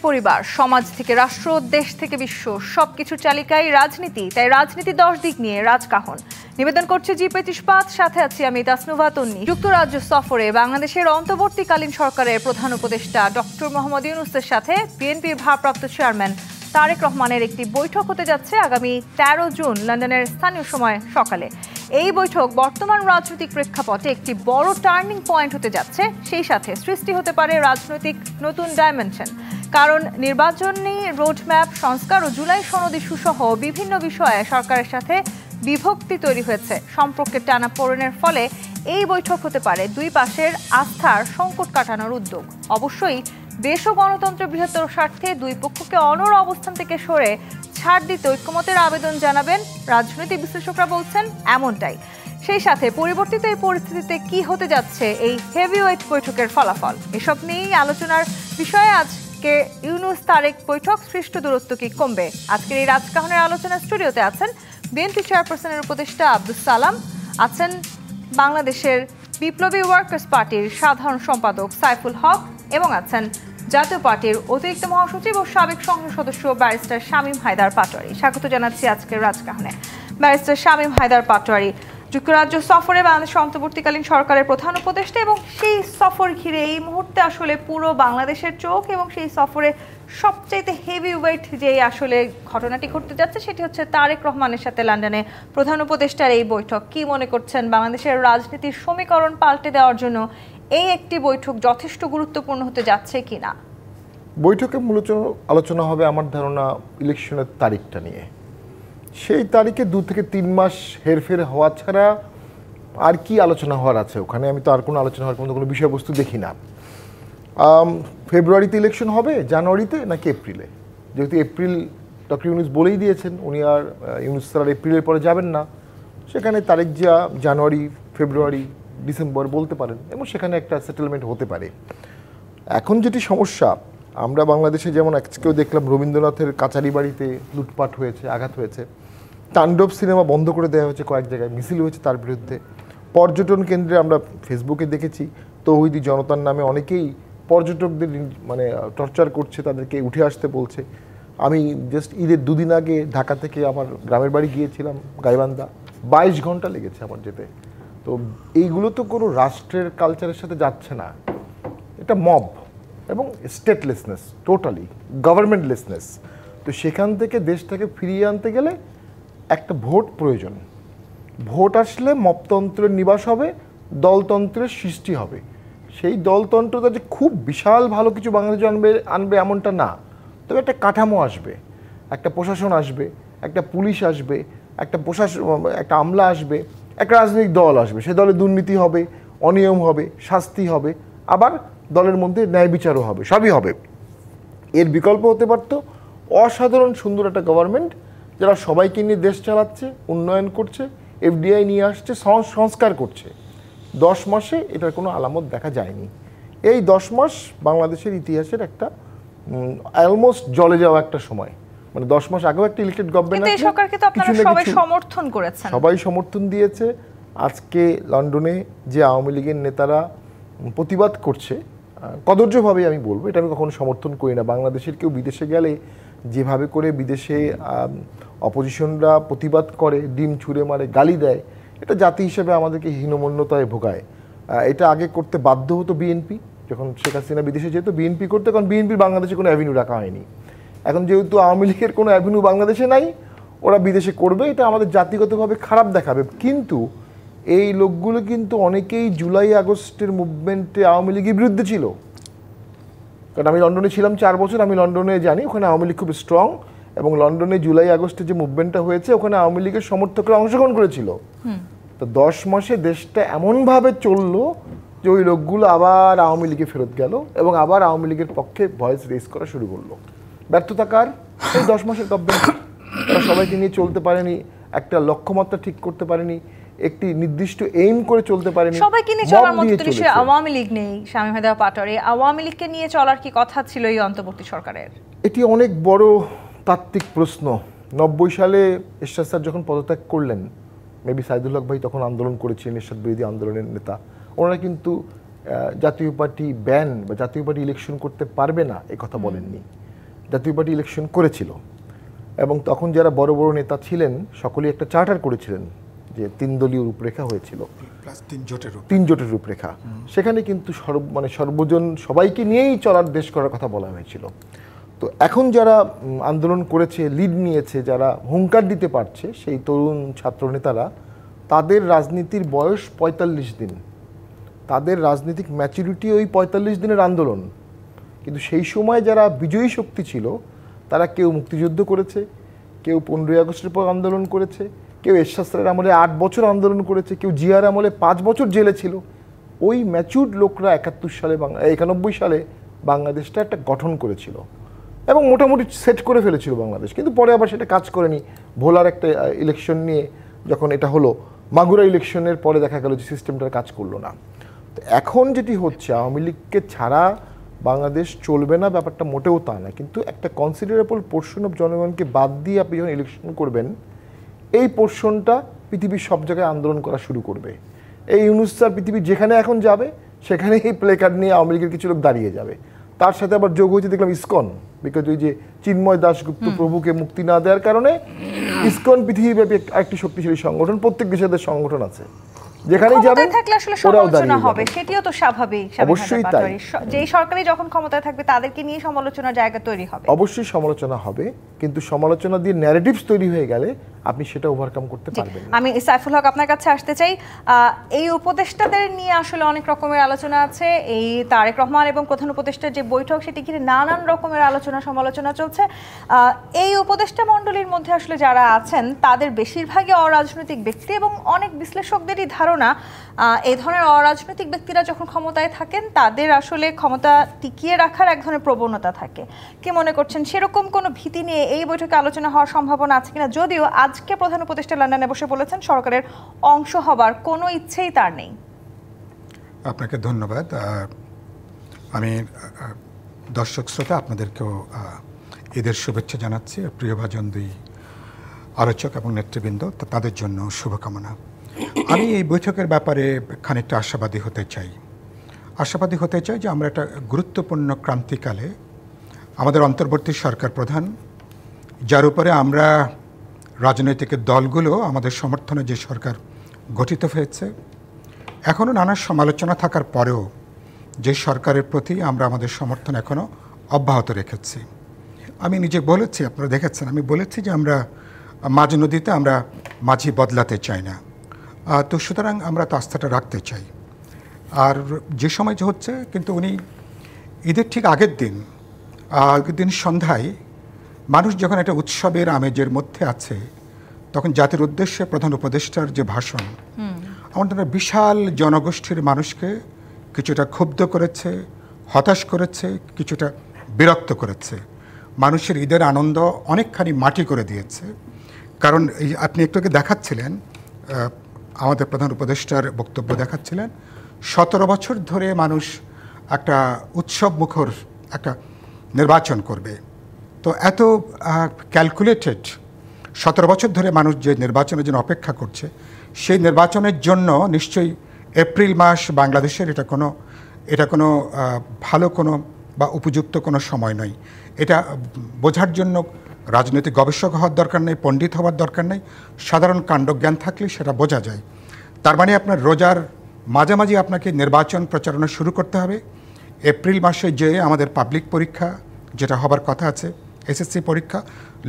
পরিবার, সমাজ থেকে রাষ্ট্র, দেশ থেকে বিশ্ব, সবকিছুর চালিকাই রাজনীতি। তাই রাজনীতি 10 দিক নিয়ে রাজকাহন নিবেদন করছে জি25। সাথে আছি আমি তাসনুভা তন্নি। যুক্তরাজ্য সফরে বাংলাদেশের অন্তর্বর্তীকালীন সরকারের প্রধান উপদেষ্টা ডক্টর মোহাম্মদ ইউনূসের সাথে বিএনপির ভারপ্রাপ্ত চেয়ারম্যান তারেক রহমানের একটি বৈঠক হতে যাচ্ছে আগামী 13 জুন লন্ডনের স্থানীয় সময় সকালে। এই বৈঠক বর্তমান রাজনৈতিক প্রেক্ষাপটে একটি বড় টার্নিং পয়েন্ট হতে যাচ্ছে। সেই সাথে সৃষ্টি হতে পারে রাজনৈতিক নতুন ডাইমেনশন, কারণ নির্বাচনী রোডম্যাপ সংস্কার ও জুলাই সনদ ইস্যুসহ বিভিন্ন বিষয়ে সরকারের সাথে বিভক্তি তৈরি হয়েছে। সম্পর্কের টানাপোড়েনের ফলে এই বৈঠক হতে পারে দুই পাশের আস্থার সংকট কাটানোর উদ্যোগ। অবশ্যই দেশ ও গণতন্ত্রের বৃহত্তর স্বার্থে দুই পক্ষকে অনড় অবস্থান থেকে সরে ছাড় দিতে ঐক্যমতের আবেদন জানাবেন রাজনৈতিক বিশ্লেষকরা, বলছেন এমনটাই। সেই সাথে পরিবর্তিত এই পরিস্থিতিতে কি হতে যাচ্ছে এই হেভিওয়েট বৈঠকের ফলাফল, এসব নিয়েই আলোচনার বিষয়ে আজকে ইউনূস তারেক বৈঠক সৃষ্ট দূরত্ব কি কমবে? আজকের এই রাজকাহনের আলোচনা স্টুডিওতে আছেন বিএনপি চেয়ারপারসনের উপদেষ্টা আব্দুস সালাম, আছেন বাংলাদেশের বিপ্লবী ওয়ার্কার্স পার্টির সাধারণ সম্পাদক সাইফুল হক এবং আছেন জাতীয় পার্টির অতিরিক্ত মহাসচিব ও সাবেক সংসদ সদস্য ব্যারিস্টার শামীম হায়দার পাটোয়ারি। স্বাগত জানাচ্ছি আজকের রাজকাহনে। ব্যারিস্টার শামীম হায়দার পাটোয়ারি, যুক্তরাজ্য সফরে বাংলাদেশের অন্তর্বর্তীকালীন সরকারের প্রধান উপদেষ্টা এবং সেই সফর ঘিরে এই মুহূর্তে আসলে পুরো বাংলাদেশের চোখ, এবং সেই সফরে সবচাইতে হেভি ওয়েট যে আসলে ঘটনাটি ঘটতে যাচ্ছে সেটি হচ্ছে তারেক রহমানের সাথে লন্ডনে প্রধান উপদেষ্টার এই বৈঠক। কি মনে করছেন, বাংলাদেশের রাজনীতির সমীকরণ পাল্টে দেওয়ার জন্য এই একটি বৈঠক যথেষ্ট গুরুত্বপূর্ণ হতে যাচ্ছে কিনা? বৈঠকে মূলত আলোচনা হবে আমার ধারণা ইলেকশনের তারিখটা নিয়ে। সেই তারিখে 2 থেকে 3 মাস হেরফের হওয়া ছাড়া আর কি আলোচনা হওয়ার আছে ওখানে? আমি তো আর কোনো আলোচনা হওয়ার কোনো বিষয়বস্তু দেখি না। ফেব্রুয়ারিতে ইলেকশন হবে, জানুয়ারিতে নাকি এপ্রিলে? যেহেতু এপ্রিল ডক্টর ইউনূস বলেই দিয়েছেন উনি আর ইউনূস স্যার এপ্রিলের পরে যাবেন না, সেখানে তারিখ যা জানুয়ারি, ফেব্রুয়ারি, ডিসেম্বর বলতে পারেন, এবং সেখানে একটা সেটেলমেন্ট হতে পারে। এখন যেটি সমস্যা, আমরা বাংলাদেশে যেমন আজকেও দেখলাম রবীন্দ্রনাথের কাচারি বাড়িতে লুটপাট হয়েছে, আঘাত হয়েছে, তাণ্ডব সিনেমা বন্ধ করে দেওয়া হয়েছে, কয়েক জায়গায় মিছিল হয়েছে তার বিরুদ্ধে। পর্যটন কেন্দ্রে আমরা ফেসবুকে দেখেছি তৌহিদি জনতার নামে অনেকেই পর্যটকদের টর্চার করছে, তাদেরকে উঠে আসতে বলছে। আমি জাস্ট ঈদের 2 দিন আগে ঢাকা থেকে আমার গ্রামের বাড়ি গিয়েছিলাম গাইবান্ধা, 22 ঘন্টা লেগেছে আমার যেতে। তো এইগুলো তো কোনো রাষ্ট্রের কালচারের সাথে যাচ্ছে না। এটা মব এবং স্টেটলেসনেস, টোটালি গভর্নমেন্টলেসনেস। তো সেখান থেকে দেশটাকে ফিরিয়ে আনতে গেলে একটা ভোট প্রয়োজন। ভোট আসলে মবতন্ত্রের নিবাস হবে, দলতন্ত্রের সৃষ্টি হবে। সেই দলতন্ত্রটা যে খুব বিশাল ভালো কিছু বাংলাদেশে আনবে এমনটা না, তবে একটা কাঠামো আসবে, একটা প্রশাসন আসবে, একটা পুলিশ আসবে, একটা আমলা আসবে, একটা রাজনৈতিক দল আসবে। সে দলে দুর্নীতি হবে, অনিয়ম হবে, শাস্তি হবে, আবার দলের মধ্যে ন্যায় বিচারও হবে, সবই হবে। এর বিকল্প হতে পারত অসাধারণ সুন্দর একটা গভর্নমেন্ট যারা সবাইকে নিয়ে দেশ চালাচ্ছে, উন্নয়ন করছে, এফডিআই নিয়ে আসছে, সংস্কার করছে। 10 মাসে এটার কোনো আলামত দেখা যায়নি। এই 10 মাস বাংলাদেশের ইতিহাসের একটা অলমোস্ট জলে যাওয়া একটা সময়। 10 মাস আগেও একটা ইলেক্টেড গভর্নমেন্ট আছে, সবাই সমর্থন দিয়েছে। আজকে লন্ডনে যে আওয়ামী লীগের নেতারা প্রতিবাদ করছে, কদর্যভাবে আমি বলবো, এটা আমি কখনো সমর্থন করি না। বাংলাদেশের কেউ বিদেশে গেলে যেভাবে করে বিদেশে অপোজিশনরা প্রতিবাদ করে, ডিম ছুঁড়ে মারে, গালি দেয়, এটা জাতি হিসেবে আমাদেরকে হীনমন্যতায় ভোগায়। এটা আগে করতে বাধ্য হতো বিএনপি, যখন শেখ হাসিনা বিদেশে যেত বিএনপি করতে, কারণ বিএনপির বাংলাদেশে কোনো অ্যাভিনিউ রাখা হয়নি। এখন যেহেতু আওয়ামী লীগের কোনো অ্যাভিনিউ বাংলাদেশে নাই, ওরা বিদেশে করবে, এটা আমাদের জাতিগতভাবে খারাপ দেখাবে। কিন্তু এই লোকগুলো কিন্তু অনেকেই জুলাই আগস্টের মুভমেন্টে আওয়ামী লীগের বিরুদ্ধে ছিল। কারণ আমি লন্ডনে ছিলাম 4 বছর, আমি লন্ডনে জানি ওখানে আওয়ামী লীগ খুব স্ট্রং, এবং লন্ডনে জুলাই আগস্টে যে মুভমেন্টটা হয়েছে ওখানে আওয়ামী লীগের সমর্থকরা অংশগ্রহণ করেছিল। তো 10 মাসে দেশটা এমনভাবে চললো যে ওই লোকগুলো আবার আওয়ামী লীগে ফেরত গেল এবং আবার আওয়ামী লীগের পক্ষে ভয়েস রেজ করা শুরু করলো। ব্যর্থতা কার? এই 10 মাসের গভর্নমেন্ট। তারা সবাইকে নিয়ে চলতে পারেনি, একটা লক্ষ্যমাত্রা ঠিক করতে পারেনি, একটি নির্দিষ্ট এইম করে চলতে পারেনি। সবাইকে নিয়ে চলার মতো তো নিশ্চয়ই আওয়ামী লীগ নেই। শামীম হায়দার পাটোয়ারি, আওয়ামী লীগকে নিয়ে চলার কি কথা ছিল এই অন্তর্বর্তী সরকারের? এটি অনেক বড় তাত্ত্বিক প্রশ্ন। 90 সালে এরশাদ স্যার যখন পদত্যাগ করলেন, মেবি সাইদুল হক ভাই তখন আন্দোলন করেছিলেন, এরশাদ বিরোধী আন্দোলনের নেতা, ওনারা কিন্তু জাতীয় পার্টি ব্যান বা জাতীয় পার্টি ইলেকশন করতে পারবে না এই কথা বলেননি। জাতীয় পার্টি ইলেকশন করেছিল এবং তখন যারা বড় বড় নেতা ছিলেন সকলেই একটা চার্টার করেছিলেন যে 3 দলীয় রূপরেখা হয়েছিল, প্লাস 3 জোটের রূপরেখা। সেখানে কিন্তু সর্বজন সবাইকে নিয়েই চলার দেশ করার কথা বলা হয়েছিল। তো এখন যারা আন্দোলন করেছে, লিড নিয়েছে, যারা হুঙ্কার দিতে পারছে, সেই তরুণ ছাত্র নেতারা, তাদের রাজনীতির বয়স 45 দিন, তাদের রাজনৈতিক ম্যাচুরিটি ওই 45 দিনের আন্দোলন। কিন্তু সেই সময় যারা বিজয়ী শক্তি ছিল তারা কেউ মুক্তিযুদ্ধ করেছে, কেউ 15ই আগস্টের পর আন্দোলন করেছে, কেউ এরশাদ স্যারের আমলে 8 বছর আন্দোলন করেছে, কেউ জিয়ার আমলে 5 বছর জেলে ছিল। ওই ম্যাচুরড লোকরা 91 সালে বাংলাদেশটা একটা গঠন করেছিল এবং মোটামুটি সেট করে ফেলেছিল বাংলাদেশ। কিন্তু পরে আবার সেটা কাজ করেনি। ভোলার একটা ইলেকশন নিয়ে যখন এটা হলো, মাগুরা ইলেকশনের পরে দেখা গেল যে সিস্টেমটার কাজ করলো না। তো এখন যেটি হচ্ছে, আওয়ামী লীগকে ছাড়া বাংলাদেশ চলবে না, ব্যাপারটা মোটেও তা না। কিন্তু একটা কনসিডারেবল পোর্শন অফ জনগণকে বাদ দিয়ে আপনি যখন ইলেকশন করবেন, এই পোর্শনটা পৃথিবীর সব জায়গায় আন্দোলন করা শুরু করবে। এই ইউনূস স্যার পৃথিবীর যেখানে এখন যাবে সেখানে এই প্লে কার্ড নিয়ে আওয়ামী লীগের কিছু লোক দাঁড়িয়ে যাবে। তার সাথে আবার যোগ হয়েছে দেখলাম ইসকন, বিকজ ওই যে চিন্ময় দাশগুপ্ত প্রভুকে মুক্তি না দেওয়ার কারণে ইসকন পৃথিবীব্যাপী একটি শক্তিশালী সংগঠন, প্রত্যেক দেশের সংগঠন আছে, যেখানেই যাবে থাকলে আসলে সমালোচনা হবে, সেটিও তো স্বাভাবিক। অবশ্যই তাই, যেই সরকারই যখন ক্ষমতায় থাকবে তাদেরকে নিয়ে সমালোচনার জায়গা তৈরি হবে। অবশ্যই সমালোচনা হবে, কিন্তু সমালোচনা দিয়ে ন্যারেটিভস তৈরি হয়ে গেলে আপনি সেটা ওভারকাম করতে পারবেন না। আমি সাইফুল হক আপনার কাছে আসতে চাই। এই উপদেষ্টাদের নিয়ে আসলে অনেক রকমের আলোচনা আছে। এই তারেক রহমান এবং প্রধান উপদেষ্টার যে বৈঠক, সেটি ঘিরে নানান রকমের আলোচনা সমালোচনা চলছে। এই উপদেষ্টা মণ্ডলীর মধ্যে আসলে যারা আছেন তাদের বেশিরভাগই অরাজনৈতিক ব্যক্তি এবং অনেক বিশ্লেষকদেরই ধারণা এই ধরনের অরাজনৈতিক ব্যক্তিরা যখন ক্ষমতায় থাকেন তাদের আসলে ক্ষমতা টিকিয়ে রাখার এক ধরনের প্রবণতা থাকে। কি মনে করছেন, সেরকম কোনো ভীতি নিয়ে এই বৈঠকে আলোচনা হওয়ার সম্ভাবনা আছে কিনা? যদিও আজকে প্রধান উপদেষ্টা লন্ডনে বসে বলেছেন সরকারের অংশ হবার কোনো ইচ্ছেই তার নেই। আপনাকে ধন্যবাদ। আমি দর্শক শ্রোতা আপনাদেরকেও ঈদের শুভেচ্ছা জানাচ্ছি। প্রিয়ভাজন দুই আলোচক এবং নেতৃবৃন্দ, তাদের জন্য শুভকামনা। আমি এই বৈঠকের ব্যাপারে খানিকটা আশাবাদী হতে চাই যে আমরা একটা গুরুত্বপূর্ণ ক্রান্তিকালে আমাদের অন্তর্বর্তী সরকার প্রধান, যার উপরে আমরা রাজনৈতিক দলগুলো আমাদের সমর্থনে যে সরকার গঠিত হয়েছে, এখনও নানা সমালোচনা থাকার পরেও যে সরকারের প্রতি আমরা আমাদের সমর্থন এখনও অব্যাহত রেখেছি। আমি নিজে বলেছি, আপনারা দেখেছেন, আমি বলেছি যে আমরা মাঝ নদীতে আমরা মাঝি বদলাতে চাই না। তো সুতরাং আমরা তো আস্থাটা রাখতে চাই। আর যে সময় হচ্ছে, কিন্তু উনি ঈদের ঠিক আগের দিন সন্ধ্যায় মানুষ যখন একটা উৎসবের আমেজের মধ্যে আছে, তখন জাতির উদ্দেশ্যে প্রধান উপদেষ্টার যে ভাষণ, আমাদের বিশাল জনগোষ্ঠীর মানুষকে কিছুটা ক্ষুব্ধ করেছে, হতাশ করেছে, কিছুটা বিরক্ত করেছে। মানুষের ঈদের আনন্দ অনেকখানি মাটি করে দিয়েছে। কারণ এই আপনি একটু আগে দেখাচ্ছিলেন, আমাদের প্রধান উপদেষ্টার বক্তব্য দেখাচ্ছিলেন, 17 বছর ধরে মানুষ একটা উৎসব মুখর একটা নির্বাচন করবে। তো এত ক্যালকুলেটেড 17 বছর ধরে মানুষ যে নির্বাচনের জন্য অপেক্ষা করছে, সেই নির্বাচনের জন্য নিশ্চয়ই এপ্রিল মাস বাংলাদেশের এটা কোনো ভালো কোনো বা উপযুক্ত কোনো সময় নয়। এটা বোঝার জন্য রাজনৈতিক গবেষক হওয়ার দরকার নেই, পণ্ডিত হওয়ার দরকার নেই, সাধারণ কাণ্ডজ্ঞান থাকলে সেটা বোঝা যায়। তার মানে আপনার রোজার মাঝামাঝি আপনাকে নির্বাচন প্রচারণা শুরু করতে হবে। এপ্রিল মাসে যে আমাদের পাবলিক পরীক্ষা যেটা হবার কথা আছে, এসএসসি পরীক্ষা,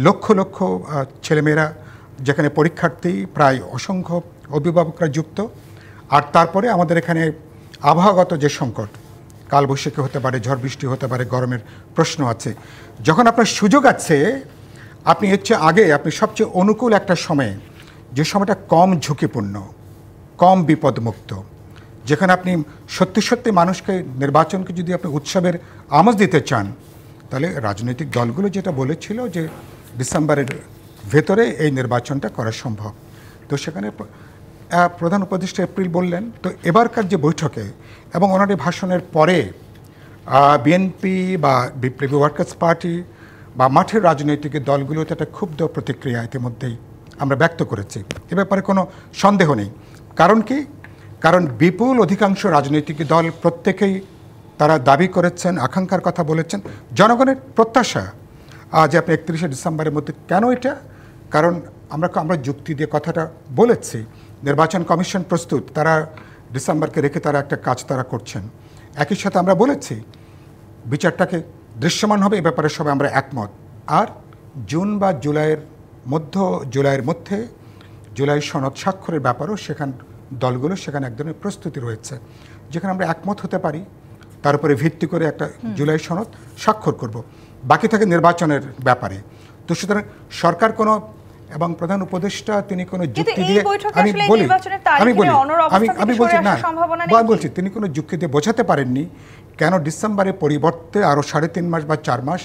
লক্ষ লক্ষ ছেলেমেয়েরা যেখানে পরীক্ষার্থী, প্রায় অসংখ্য অভিভাবকরা যুক্ত। আর তারপরে আমাদের এখানে আবহাওয়াগত যে সংকট, কালবৈশাখী হতে পারে, ঝড় বৃষ্টি হতে পারে, গরমের প্রশ্ন আছে। যখন আপনার সুযোগ আছে, আপনি এর চেয়ে আগে আপনি সবচেয়ে অনুকূল একটা সময়ে, যে সময়টা কম ঝুঁকিপূর্ণ, কম বিপদমুক্ত, যেখানে আপনি সত্যি সত্যি মানুষকে, নির্বাচনকে যদি আপনি উৎসবের আমেজ দিতে চান, তাহলে রাজনৈতিক দলগুলো যেটা বলেছিল যে ডিসেম্বরের ভেতরে এই নির্বাচনটা করা সম্ভব। তো সেখানে প্রধান উপদেষ্টা এপ্রিল বললেন। তো এবারকার যে বৈঠকে এবং ওনার ভাষণের পরে বিএনপি বা বিপ্লবী ওয়ার্কার্স পার্টি বা মাঠের রাজনৈতিক দলগুলোতে একটা ক্ষুব্ধ প্রতিক্রিয়া ইতিমধ্যেই আমরা ব্যক্ত করেছি। এ ব্যাপারে কোনো সন্দেহ নেই। কারণ কি? কারণ বিপুল অধিকাংশ রাজনৈতিক দল প্রত্যেকেই তারা দাবি করেছেন, আকাঙ্ক্ষার কথা বলেছেন, জনগণের প্রত্যাশা যে আপনি 31শে ডিসেম্বরের মধ্যে কেন এটা, কারণ আমরা যুক্তি দিয়ে কথাটা বলেছি, নির্বাচন কমিশন প্রস্তুত, তারা ডিসেম্বরকে রেখে তারা একটা কাজ তারা করছেন। একই সাথে আমরা বলেছি বিচারটাকে দৃশ্যমান হবে, এ ব্যাপারে সবাই আমরা একমত। আর জুন বা জুলাইয়ের মধ্যে জুলাই সনদ স্বাক্ষরের ব্যাপারেও দলগুলো সেখানে এক ধরনের প্রস্তুতি রয়েছে, যেখানে আমরা একমত হতে পারি, তার উপরে ভিত্তি করে একটা জুলাই সনদ স্বাক্ষর করব। বাকি থাকে নির্বাচনের ব্যাপারে। তো সুতরাং সরকার কোনো এবং প্রধান উপদেষ্টা তিনি কোনো যুক্তি দিয়ে বলছি তিনি কোনো যুক্তি দিয়ে বোঝাতে পারেননি কেন ডিসেম্বরের পরিবর্তে আরও 3.5 মাস বা 4 মাস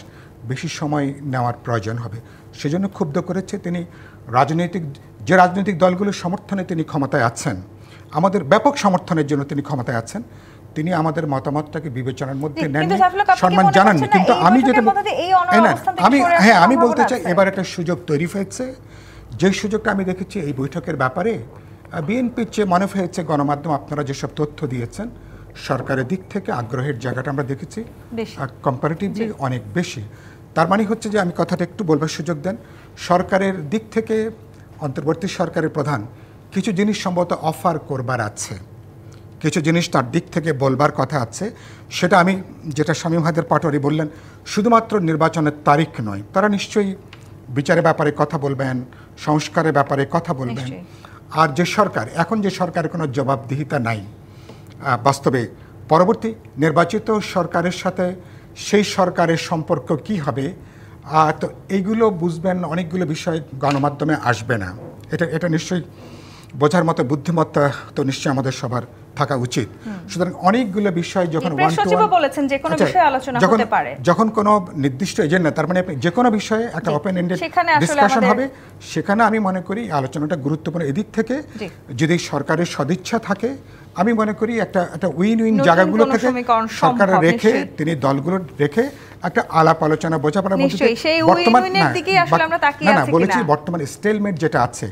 বেশি সময় নেওয়ার প্রয়োজন হবে। সেজন্য ক্ষুব্ধ করেছে তিনি যে রাজনৈতিক দলগুলোর সমর্থনে তিনি ক্ষমতায় আছেন, আমাদের ব্যাপক সমর্থনের জন্য তিনি ক্ষমতায় আছেন, তিনি আমাদের মতামতটাকে বিবেচনার মধ্যে নেননি, সম্মান জানাননি। কিন্তু আমি যেটা আমি বলতে চাই, এবার একটা সুযোগ তৈরি হয়েছে, যে সুযোগটা আমি দেখেছি এই বৈঠকের ব্যাপারে বিএনপির চেয়ে মনে হয়েছে গণমাধ্যম আপনারা যেসব তথ্য দিয়েছেন সরকারের দিক থেকে আগ্রহের জায়গাটা আমরা দেখেছি কম্পারেটিভলি অনেক বেশি। তার মানে হচ্ছে যে আমি কথাটা একটু বলবার সুযোগ দেন, সরকারের দিক থেকে অন্তর্বর্তী সরকারের প্রধান কিছু জিনিস সম্ভবত অফার করবার আছে, কিছু জিনিস তার দিক থেকে বলবার কথা আছে। সেটা আমি যেটা শামীম হায়দার পাটোয়ারি বললেন, শুধুমাত্র নির্বাচনের তারিখ নয়, তারা নিশ্চয়ই বিচারের ব্যাপারে কথা বলবেন, সংস্কারের ব্যাপারে কথা বলবেন। আর যে সরকার এখন যে সরকারের কোনো জবাবদিহিতা নাই, বাস্তবে পরবর্তী নির্বাচিত সরকারের সাথে সেই সরকারের সম্পর্ক কি হবে, তো এইগুলো বুঝবেন, অনেকগুলো বিষয় গণমাধ্যমে আসবে না, এটা নিশ্চয়ই বোঝার মতো বুদ্ধিমত্তা তো নিশ্চয়ই আমাদের সবার থাকা উচিত। সুতরাং অনেকগুলো বিষয় যখন যখন কোনো নির্দিষ্ট এজেন্ডা, তার মানে যে কোনো বিষয়ে একটা ওপেন এন্ডেড ডিসকাশন হবে, সেখানে আমি মনে করি আলোচনাটা গুরুত্বপূর্ণ। এদিক থেকে যদি সরকারের সদিচ্ছা থাকে, আমি মনে করি একটা উইন উইন জায়গাগুলো থেকে সরকার রেখে, তিনি দলগুলো রেখে একটা আলাপ আলোচনা বোঝাপড়ার মধ্যে বলেছি বর্তমান স্টেলমেট যেটা আছে,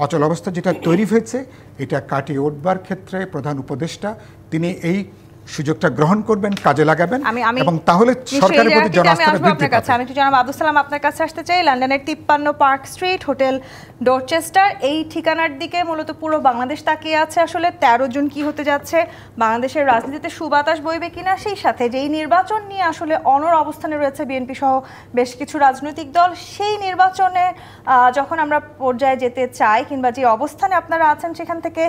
অচল অবস্থা যেটা তৈরি হয়েছে, এটা কাটিয়ে উঠবার ক্ষেত্রে প্রধান উপদেষ্টা তিনি এই সুযোগটা গ্রহণ করবেন, কাজে লাগাবেন, এবং তাহলে সরকারের প্রতি জনআস্থাটা বৃদ্ধি পাবে। আমি তো জনাব আব্দুল সালাম আপনার কাছে আসতে চাই। লন্ডনের 53 পার্ক স্ট্রিট হোটেল ডরচেস্টার, এই ঠিকানার দিকে মূলত পুরো বাংলাদেশ তাকিয়ে আছে। আসলে 13 জুন কি হতে যাচ্ছে, বাংলাদেশের রাজনীতিতে সুবাতাস বইবে কিনা, সেই সাথে যেই নির্বাচন নিয়ে আসলে অনড় অবস্থানে রয়েছে বিএনপি সহ বেশ কিছু রাজনৈতিক দল, সেই নির্বাচনে যখন আমরা পর্যায়ে যেতে চাই, কিংবা যে অবস্থানে আপনারা আছেন সেখান থেকে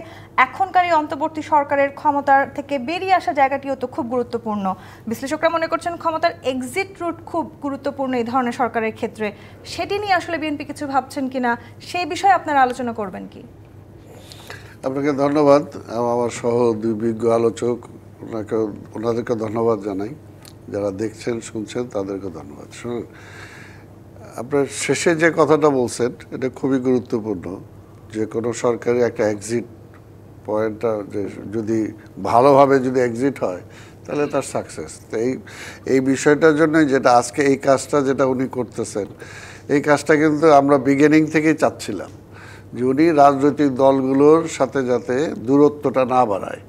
এখনকার এই অন্তর্বর্তী সরকারের ক্ষমতার থেকে বেরিয়ে আসা জায়গাটিও তো খুব গুরুত্বপূর্ণ। বিশ্লেষকরা মনে করছেন ক্ষমতার এক্সিট রুট খুব গুরুত্বপূর্ণ এই ধরনের সরকারের ক্ষেত্রে। সেটি নিয়ে আসলে বিএনপি কিছু ভাবছেন কিনা, সেই বিষয়ে আপনারা আলোচনা করবেন কি? আপনাকে ধন্যবাদ, আমার সহ দুই বিজ্ঞ আলোচক, ওনাদেরকে ধন্যবাদ জানাই, যারা দেখছেন শুনছেন তাদেরকে ধন্যবাদ। শুনুন, আপনার শেষে যে কথাটা বলছেন এটা খুবই গুরুত্বপূর্ণ, যে কোনো সরকারি একটা এক্সিট পয়েন্টটা যদি ভালোভাবে যদি এক্সিট হয় তাহলে তার সাকসেস। তো এই বিষয়টার জন্য যেটা আজকে এই কাজটা যেটা উনি করতেছেন, এই কাজটা কিন্তু আমরা বিগিনিং থেকেই চাচ্ছিলাম যে উনি রাজনৈতিক দলগুলোর সাথে যাতে দূরত্বটা না বাড়ায়,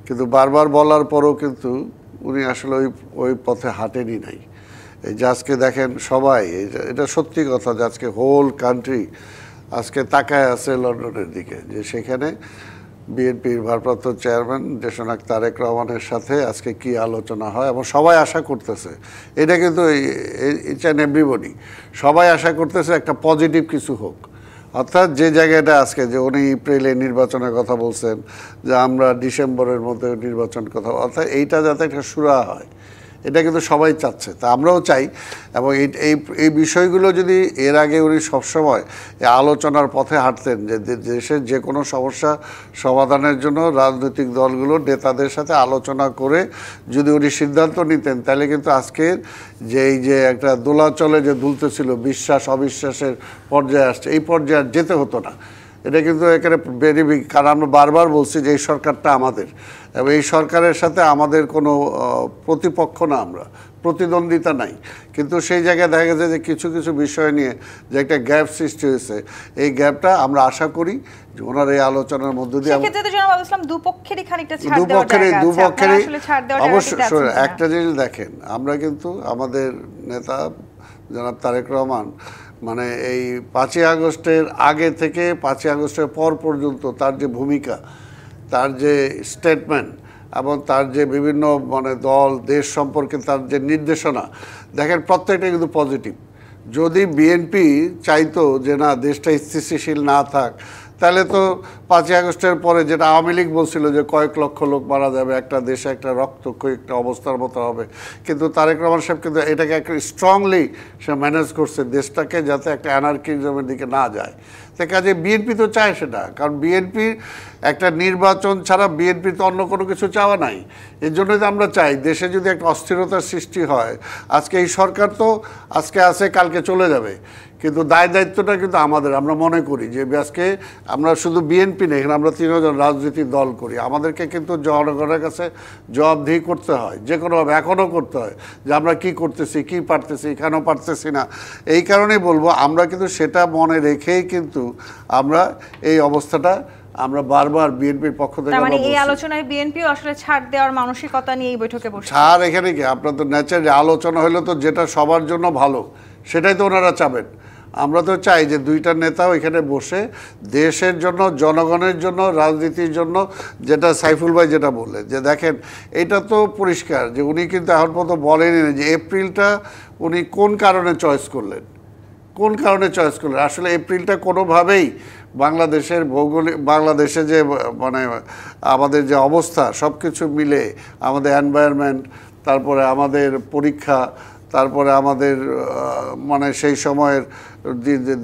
কিন্তু বারবার বলার পরও কিন্তু উনি আসলে ওই পথে হাঁটেনি নাই। এই যে আজকে দেখেন সবাই, এটা সত্যি কথা যে আজকে হোল কান্ট্রি আজকে তাকায় আছে লন্ডনের দিকে, যে সেখানে বিএনপির ভারপ্রাপ্ত চেয়ারম্যান দেশনায়ক তারেক রহমানের সাথে আজকে কি আলোচনা হয়, এবং সবাই আশা করতেছে, এটা কিন্তু ইটস অ্যান এভরিবডি, সবাই আশা করতেছে একটা পজিটিভ কিছু হোক। অর্থাৎ যে জায়গাটা আজকে যে উনি এপ্রিলে নির্বাচনের কথা বলছেন, যে আমরা ডিসেম্বরের মধ্যে নির্বাচন কথা, অর্থাৎ এইটা যাতে একটা সুরা হয়, এটা কিন্তু সবাই চাচ্ছে, তা আমরাও চাই। এবং এই বিষয়গুলো যদি এর আগে উনি সবসময় আলোচনার পথে হাঁটতেন, যে দেশের যে কোনো সমস্যা সমাধানের জন্য রাজনৈতিক দলগুলোর নেতাদের সাথে আলোচনা করে যদি উনি সিদ্ধান্ত নিতেন, তাহলে কিন্তু আজকের এই যে একটা দোলাচলে যে দুলতেছিল, বিশ্বাস অবিশ্বাসের পর্যায়ে আসছে, এই পর্যায়ে আর যেতে হতো না। এটা কিন্তু এখানে কারণ আমরা বারবার বলছি যে এই সরকারটা আমাদের, এবং এই সরকারের সাথে আমাদের কোনো প্রতিপক্ষ না, আমরা প্রতিদ্বন্দ্বিতা নাই, কিন্তু সেই জায়গায় দেখা গেছে যে কিছু কিছু বিষয় নিয়ে যে একটা গ্যাপ সৃষ্টি হয়েছে, এই গ্যাপটা আমরা আশা করি যে ওনার এই আলোচনার মধ্য দিয়ে দুপক্ষেরই অবশ্যই। একটা জিনিস দেখেন, আমরা কিন্তু আমাদের নেতা জনাব তারেক রহমান মানে এই 5ই আগস্টের আগে থেকে 5ই আগস্টের পর পর্যন্ত তার যে ভূমিকা, তার যে স্টেটমেন্ট এবং তার যে বিভিন্ন মানে দল দেশ সম্পর্কে তার যে নির্দেশনা, দেখেন প্রত্যেকটা কিন্তু পজিটিভ। যদি বিএনপি চাইতো যে না দেশটা স্থিতিশীল না থাক, তাহলে তো 5ই আগস্টের পরে যেটা আওয়ামী লীগ বলছিল যে কয়েক লক্ষ লোক মারা যাবে, একটা দেশে একটা রক্তক্ষয়ী একটা অবস্থার মতো হবে, কিন্তু তারেক রহমান সাহেব কিন্তু এটাকে একটা স্ট্রংলি সে ম্যানেজ করছে দেশটাকে, যাতে একটা অ্যানার্কিজমের দিকে না যায়। তাই কাজে বিএনপি তো চায় সেটা, কারণ বিএনপি একটা নির্বাচন ছাড়া বিএনপি তো অন্য কোনো কিছু চাওয়া নাই। এর জন্যই তো আমরা চাই দেশে যদি একটা অস্থিরতার সৃষ্টি হয়, আজকে এই সরকার তো আজকে আছে কালকে চলে যাবে, কিন্তু দায়িত্বটা কিন্তু আমাদের। আমরা মনে করি যে আজকে আমরা শুধু বিএনপি নেই, এখানে আমরা 3 জন রাজনৈতিক দল করি, আমাদেরকে কিন্তু জনগণের কাছে জবাবদিহি করতে হয়, যে কোনোভাবে এখনও করতে হয় যে আমরা কি করতেছি, কি পারতেছি, কেন পারতেছি না। এই কারণেই বলবো আমরা কিন্তু সেটা মনে রেখেই কিন্তু আমরা এই অবস্থাটা আমরা বারবার বিএনপির পক্ষ থেকে মানে এই আলোচনায় বিএনপিও আসলে ছাড় দেওয়ার মানসিকতা নিয়ে এই বৈঠকে বসে। ছাড় এখানে কি, আপনার তো ন্যাচারালি আলোচনা হলে তো যেটা সবার জন্য ভালো সেটাই তো ওনারা চাবেন। আমরা তো চাই যে দুইটা নেতাও এখানে বসে দেশের জন্য, জনগণের জন্য, রাজনীতির জন্য, যেটা সাইফুল ভাই যেটা বললেন যে দেখেন এটা তো পরিষ্কার যে উনি কিন্তু এখন পর্যন্ত বলেনি যে এপ্রিলটা উনি কোন কারণে চয়েস করলেন, কোন কারণে চয়েস করলেন। আসলে এপ্রিলটা কোনোভাবেই বাংলাদেশের ভৌগোলিক, বাংলাদেশে যে মানে আমাদের যে অবস্থা সব কিছু মিলে, আমাদের এনভায়রনমেন্ট, তারপরে আমাদের পরীক্ষা, তারপরে আমাদের মানে সেই সময়ের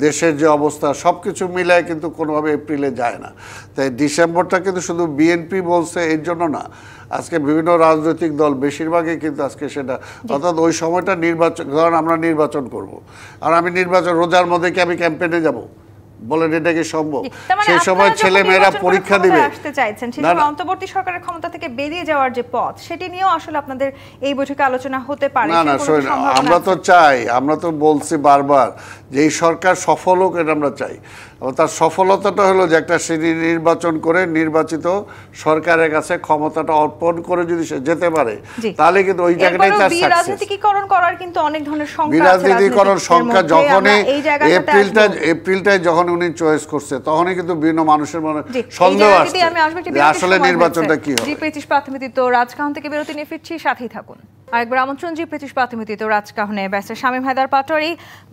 দেশের যে অবস্থা সব কিছু মিলায় কিন্তু কোনোভাবে এপ্রিলে যায় না। তাই ডিসেম্বরটা কিন্তু শুধু বিএনপি বলছে এর জন্য না, আজকে বিভিন্ন রাজনৈতিক দল বেশিরভাগই কিন্তু আজকে সেটা, অর্থাৎ ওই সময়টা নির্বাচন, ধরেন আমরা নির্বাচন করব, আর আমি নির্বাচন রোজার মধ্যে কি আমি ক্যাম্পেইনে যাব? বলেন এটা কি সম্ভব? সেই সময় ছেলে মেয়েরা পরীক্ষা দিবে। আসতে চাইছেন সেই সময় অন্তর্বর্তী সরকারের ক্ষমতা থেকে বেরিয়ে যাওয়ার যে পথ, সেটি নিয়েও আসলে আপনাদের এই বৈঠকে আলোচনা হতে পারে। না না, আমরা তো চাই, আমরা তো বলছি বারবার যে এই সরকার সফল হোক, এটা আমরা চাই। তার সফলতাটা হলো যে একটা নির্বাচন করে নির্বাচিত সরকারের কাছে ক্ষমতাটা অর্পণ করে যদি সে যেতে পারে, তাহলে কিন্তু ওই জায়গাটাই তার সাকসেস। রাজনীতিকরণ করার কিন্তু অনেক ধরনের সংখ্যা আছে। বিরাজনীতিকরণ সংখ্যা যখনই এপ্রিলটাই যখন উনি চয়েস করছে, তখনই কিন্তু বিভিন্ন মানুষের মনে সন্দেহ আসছে যে আসলে নির্বাচনটা কি হবে। জি25 প্রাথমিক রাজকাহন থেকে বিরতি নিয়ে ফিরছি, সাথেই থাকুন। আরেকবার আমন্ত্রণ জি25 প্রাথমিক রাজকাহনে ব্যারিস্টার শামীম হায়দার পাটোয়ারি।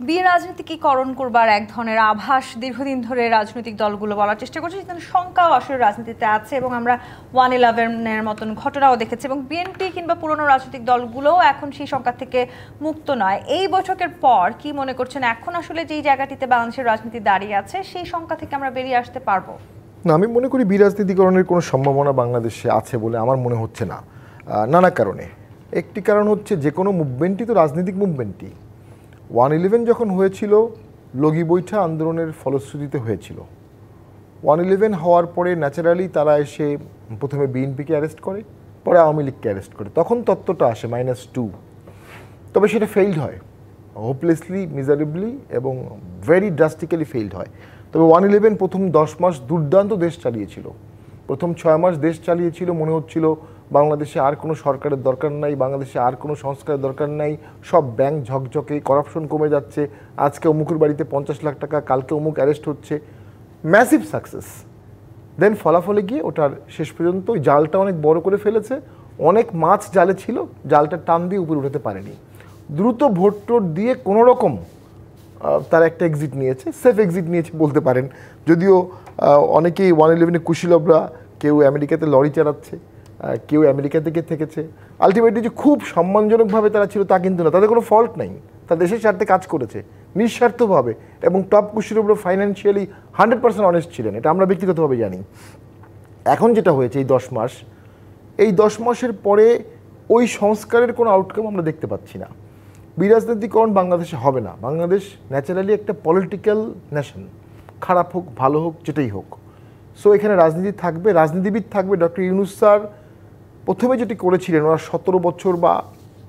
বিরাজনীতিকীকরণ করবার এক ধরনের আভাস দীর্ঘদিন ধরে রাজনৈতিক দলগুলো বলার চেষ্টা করছে, যেখানে শঙ্কাও আসলে রাজনীতিতে আছে, এবং আমরা 1/11-এর মতন ঘটনাও দেখেছি, এবং বিএনপি কিংবা পুরনো রাজনৈতিক দলগুলোও এখন সেই শঙ্কা থেকে মুক্ত নয়। এই বৈঠকের পর কি মনে করছেন, এখন আসলে যেই জায়গাটিতে বাংলাদেশের রাজনীতি দাঁড়িয়ে আছে সেই শঙ্কা থেকে আমরা বেরিয়ে আসতে পারবো? না, আমি মনে করি বিরাজনীতিকরণের কোনো সম্ভাবনা বাংলাদেশে আছে বলে আমার মনে হচ্ছে না, নানা কারণে। একটি কারণ হচ্ছে যে কোনো মুভমেন্টই তো রাজনৈতিক মুভমেন্টই। 1/11 যখন হয়েছিল লগি বৈঠা আন্দোলনের ফলশ্রুতিতে হয়েছিল। 1/11 হওয়ার পরে ন্যাচারালি তারা এসে প্রথমে বিএনপিকে অ্যারেস্ট করে, পরে আওয়ামী লীগকে অ্যারেস্ট করে, তখন তত্ত্বটা আসে -2। তবে সেটা ফেইল্ড হয়, হোপলেসলি, মিজারেবলি এবং ভেরি ড্রাস্টিক্যালি ফেইল্ড হয়। তবে 1/11 প্রথম 10 মাস দুর্দান্ত দেশ চালিয়েছিল। প্রথম 6 মাস দেশ চালিয়েছিল, মনে হচ্ছিল বাংলাদেশে আর কোনো সরকারের দরকার নাই, বাংলাদেশে আর কোনো সংস্কারের দরকার নাই, সব ব্যাংক ঝকঝকে, করাপশন কমে যাচ্ছে, আজকে অমুকের বাড়িতে 50 লাখ টাকা, কালকে অমুক অ্যারেস্ট হচ্ছে, ম্যাসিভ সাকসেস। দেন ফলাফলে গিয়ে ওটার শেষ পর্যন্ত ওই জালটা অনেক বড় করে ফেলেছে, অনেক মাছ জালে ছিল, জালটা টান দিয়ে উপরে উঠাতে পারেনি। দ্রুত ভোট টোট দিয়ে কোনো রকম তার একটা এক্সিট নিয়েছে, সেফ এক্সিট নিয়েছে বলতে পারেন। যদিও অনেকেই 1/11-এ কুশীলবরা, কেউ আমেরিকাতে লরি চালাচ্ছে, কেউ আমেরিকা থেকে থেকেছে, আলটিমেটলি যে খুব সম্মানজনকভাবে তারা ছিল তা কিন্তু না, তাদের কোনো ফল্ট নাই, তারা দেশের স্বার্থে কাজ করেছে নিঃস্বার্থভাবে, এবং টপ কুশীলবরা ফাইন্যান্সিয়ালি 100% অনেস্ট ছিলেন, এটা আমরা ব্যক্তিগতভাবে জানি। এখন যেটা হয়েছে এই 10 মাসের পরে ওই সংস্কারের কোনো আউটকাম আমরা দেখতে পাচ্ছি না। বিরাজনীতিকরণ বাংলাদেশে হবে না। বাংলাদেশ ন্যাচারালি একটা পলিটিক্যাল নেশন, খারাপ হোক ভালো হোক যেটাই হোক। সো এখানে রাজনীতি থাকবে, রাজনীতিবিদ থাকবে। ডক্টর ইউনূস স্যার প্রথমে যেটি করেছিলেন, ওরা 17 বছর বা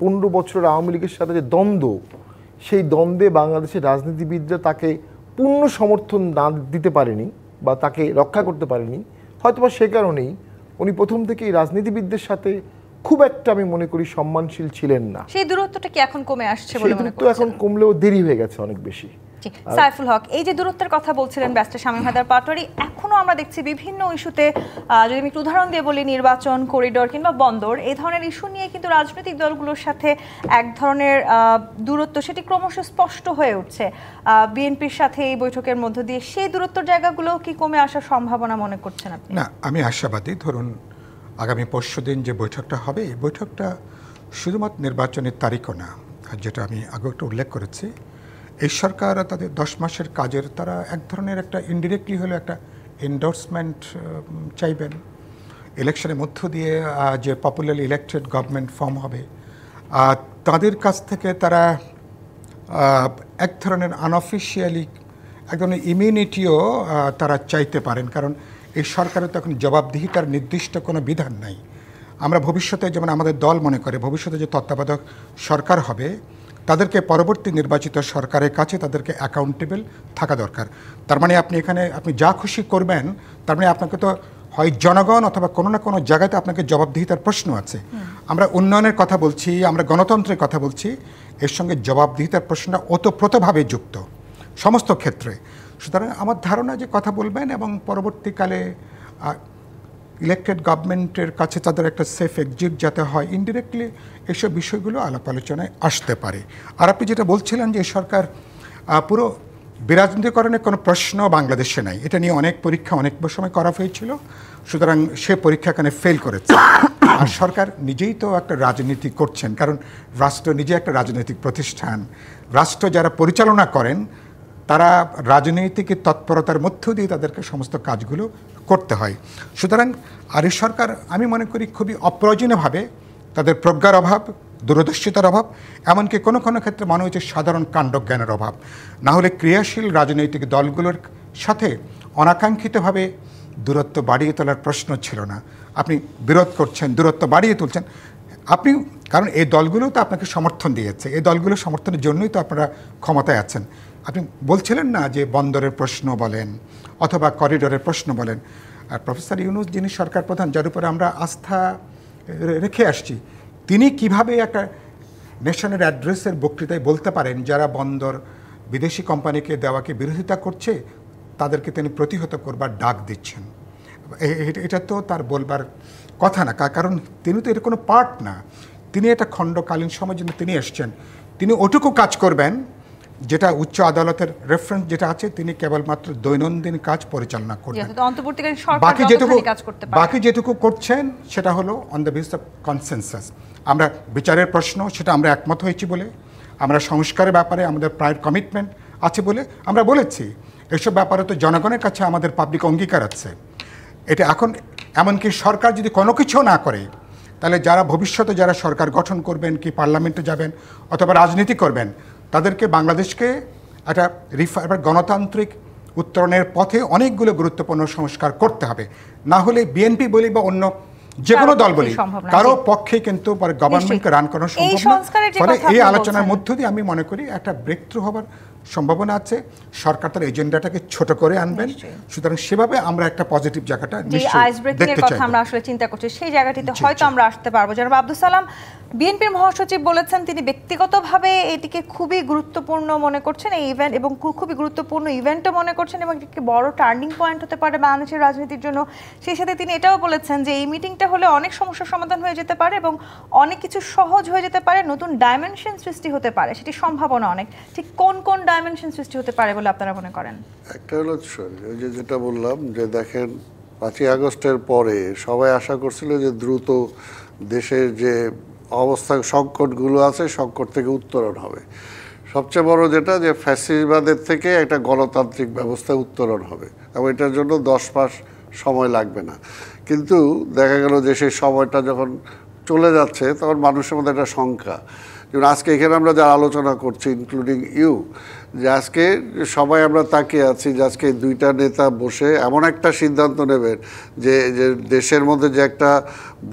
15 বছরের আওয়ামী লীগের সাথে যে দ্বন্দ্ব, সেই দ্বন্দ্বে বাংলাদেশের রাজনীতিবিদরা তাকে পূর্ণ সমর্থন না দিতে পারেনি বা তাকে রক্ষা করতে পারেনি। হয়তোবা সে কারণেই উনি প্রথম থেকেই রাজনীতিবিদদের সাথে খুব একটা আমি মনে করি সম্মানশীল ছিলেন না। সেই দূরত্বটা কি এখন কমে আসছে বলে মনে করছেন? এখন কমলেও দেরি হয়ে গেছে অনেক বেশি। সাইফুল হক, এই যে দূরত্বের কথা বলছিলেন ব্যারিস্টার শামীম হায়দার পাটোয়ারি, এখনো আমরা দেখছি বিভিন্ন ইস্যুতে, যদি আমি একটু উদাহরণ দিয়ে বলি, নির্বাচন, করিডোর কিংবা বন্দর, এই ধরনের ইস্যু নিয়ে কিন্তু রাজনৈতিক দলগুলোর সাথে এক ধরনের দূরত্ব সেটি ক্রমশ স্পষ্ট হয়ে উঠছে। বিএনপির সাথে এই বৈঠকের মধ্য দিয়ে সেই দূরত্বের জায়গাগুলো কি কমে আসার সম্ভাবনা মনে করছেন আপনি? না, আমি আশাবাদী। ধরুন আগামী পরশুদিন যে বৈঠকটা হবে, এই বৈঠকটা শুধুমাত্র নির্বাচনের তারিখও না, আর যেটা আমি আগে একটু উল্লেখ করেছি, এই সরকার তাদের 10 মাসের কাজের তারা এক ধরনের একটা ইনডিরেক্টলি হলো একটা এন্ডোর্সমেন্ট চাইবেন। ইলেকশনের মধ্য দিয়ে যে পপুলারলি ইলেক্টেড গভর্নমেন্ট ফর্ম হবে, তাদের কাছ থেকে তারা এক ধরনের আনঅফিসিয়ালি এক ধরনের ইমিউনিটিও তারা চাইতে পারেন, কারণ এই সরকারের তো এখন জবাবদিহিতার নির্দিষ্ট কোনো বিধান নাই। আমরা ভবিষ্যতে, যেমন আমাদের দল মনে করে ভবিষ্যতে যে তত্ত্বাবধায়ক সরকার হবে, তাদেরকে পরবর্তী নির্বাচিত সরকারের কাছে তাদেরকে অ্যাকাউন্টেবল থাকা দরকার। তার মানে আপনি যা খুশি করবেন, তার মানে আপনাকে তো হয় জনগণ অথবা কোনো না কোনো জায়গাতে আপনাকে জবাবদিহিতার প্রশ্ন আছে। আমরা উন্নয়নের কথা বলছি, আমরা গণতন্ত্রের কথা বলছি, এর সঙ্গে জবাবদিহিতার প্রশ্নটা ওতপ্রোতভাবে যুক্ত সমস্ত ক্ষেত্রে। সুতরাং আমার ধারণা যে কথা বলবেন এবং পরবর্তীকালে ইলেক্টেড গভর্নমেন্টের কাছে তাদের একটা সেফ এক্সিট যাতে হয়, ইনডিরেক্টলি এসব বিষয়গুলো আলাপ আলোচনায় আসতে পারে। আর আপনি যেটা বলছিলেন যে সরকার পুরো বিরাজনীতিকরণের কোনো প্রশ্ন বাংলাদেশে নাই, এটা নিয়ে অনেক পরীক্ষা অনেক সময় করা হয়েছিল, সুতরাং সে পরীক্ষা এখানে ফেল করেছে। আর সরকার নিজেই তো একটা রাজনীতি করছেন, কারণ রাষ্ট্র নিজে একটা রাজনৈতিক প্রতিষ্ঠান। রাষ্ট্র যারা পরিচালনা করেন তারা রাজনৈতিক তৎপরতার মধ্য দিয়ে তাদেরকে সমস্ত কাজগুলো করতে হয়। সুতরাং আর এই সরকার আমি মনে করি খুবই অপ্রয়োজনীয়ভাবে তাদের প্রজ্ঞার অভাব, দূরদর্শিতার অভাব, এমনকি কোনো কোনো ক্ষেত্রে মনে হচ্ছে সাধারণ কাণ্ডজ্ঞানের অভাব। না হলে ক্রিয়াশীল রাজনৈতিক দলগুলোর সাথে অনাকাঙ্ক্ষিতভাবে দূরত্ব বাড়িয়ে তোলার প্রশ্ন ছিল না। আপনি বিরোধ করছেন, দূরত্ব বাড়িয়ে তুলছেন আপনি, কারণ এই দলগুলো তো আপনাকে সমর্থন দিয়েছে, এই দলগুলোর সমর্থনের জন্যই তো আপনারা ক্ষমতায় আছেন। আপনি বলছিলেন না যে বন্দরের প্রশ্ন বলেন অথবা করিডোরের প্রশ্ন বলেন, আর প্রফেসর ইউনূস যিনি সরকার প্রধান, যার উপরে আমরা আস্থা রেখে আসছি, তিনি কিভাবে একটা ন্যাশনাল অ্যাড্রেসের বক্তৃতায় বলতে পারেন যারা বন্দর বিদেশি কোম্পানিকে দেওয়াকে বিরোধিতা করছে তাদেরকে তিনি প্রতিহত করবার ডাক দিচ্ছেন? এটা তো তার বলবার কথা না, কারণ তিনি তো এর কোনো পার্ট না। তিনি এটা খণ্ডকালীন সময়ের জন্য তিনি এসছেন, তিনি ওটুকু কাজ করবেন যেটা উচ্চ আদালতের রেফারেন্স যেটা আছে, তিনি কেবলমাত্র দৈনন্দিন কাজ পরিচালনা করবেন। বাকি যেটুকু করছেন সেটা হলো on the basis of consensus. আমরা বিচারের প্রশ্ন সেটা আমরা একমত হয়েছি বলে, আমরা সংস্কারের ব্যাপারে আমাদের প্রায় কমিটমেন্ট আছে বলে আমরা বলেছি। এসব ব্যাপারে তো জনগণের কাছে আমাদের পাবলিক অঙ্গীকার আছে। এটা এখন এমনকি সরকার যদি কোনো কিছু না করে, তাহলে যারা ভবিষ্যতে যারা সরকার গঠন করবেন, কি পার্লামেন্টে যাবেন অথবা রাজনীতি করবেন, তাদেরকে বাংলাদেশকে একটা গণতান্ত্রিক উত্তরণের পথে অনেকগুলো গুরুত্বপূর্ণ সংস্কার করতে হবে। না হলে বিএনপি বলি বা অন্য যে কোনো দল বলি, কারো পক্ষে কিন্তু গভর্নমেন্টকে রান করানো সম্ভব না। ফলে এই আলোচনার মধ্য দিয়ে আমি মনে করি একটা ব্রেক থ্রু হবার সম্ভাবনা আছে। সরকার তার এজেন্ডাটাকে ছোট করে আনবেন, সুতরাং সেভাবে আমরা একটা পজিটিভ জায়গাটা নিশ্চয়ই দেখতে চাই। আমরা আসলে চিন্তা করছি সেই জায়গাটিতে হয়তো আমরা আসতে পারবো। জনাব আব্দুল সালাম, বিএনপির মহাসচিব বলেছেন তিনি ব্যক্তিগতভাবে এটিকে খুবই গুরুত্বপূর্ণ মনে করছেন এই ইভেন্ট, এবং খুবই গুরুত্বপূর্ণ ইভেন্টও মনে করছেন, এবং একটি বড় টার্নিং পয়েন্ট হতে পারে বাংলাদেশের রাজনীতির জন্য। সেই সাথে তিনি এটাও বলেছেন যে এই মিটিংটা হলে অনেক সমস্যার সমাধান হয়ে যেতে পারে এবং অনেক কিছু সহজ হয়ে যেতে পারে, নতুন ডাইমেনশন সৃষ্টি হতে পারে, সেটি সম্ভাবনা অনেক। ঠিক কোন কোন ডাইমেনশন সৃষ্টি হতে পারে বলে আপনারা মনে করেন? একটা হলো ওই যে যেটা বললাম যে দেখেন 5ই আগস্টের পরে সবাই আশা করছিল যে দ্রুত দেশের যে অবস্থা সংকটগুলো আছে সংকট থেকে উত্তরণ হবে। সবচেয়ে বড় যেটা যে ফ্যাসিবাদের থেকে একটা গণতান্ত্রিক ব্যবস্থা উত্তরণ হবে, এবং এটার জন্য 10 মাস সময় লাগবে না। কিন্তু দেখা গেল যে সেই সময়টা যখন চলে যাচ্ছে তখন মানুষের মধ্যে একটা শঙ্কা, যেমন আজকে এখানে আমরা যা আলোচনা করছি ইনক্লুডিং ইউ, যে আজকে সবাই আমরা তাকিয়ে আছি যে আজকে দুইটা নেতা বসে এমন একটা সিদ্ধান্ত নেবেন যে দেশের মধ্যে যে একটা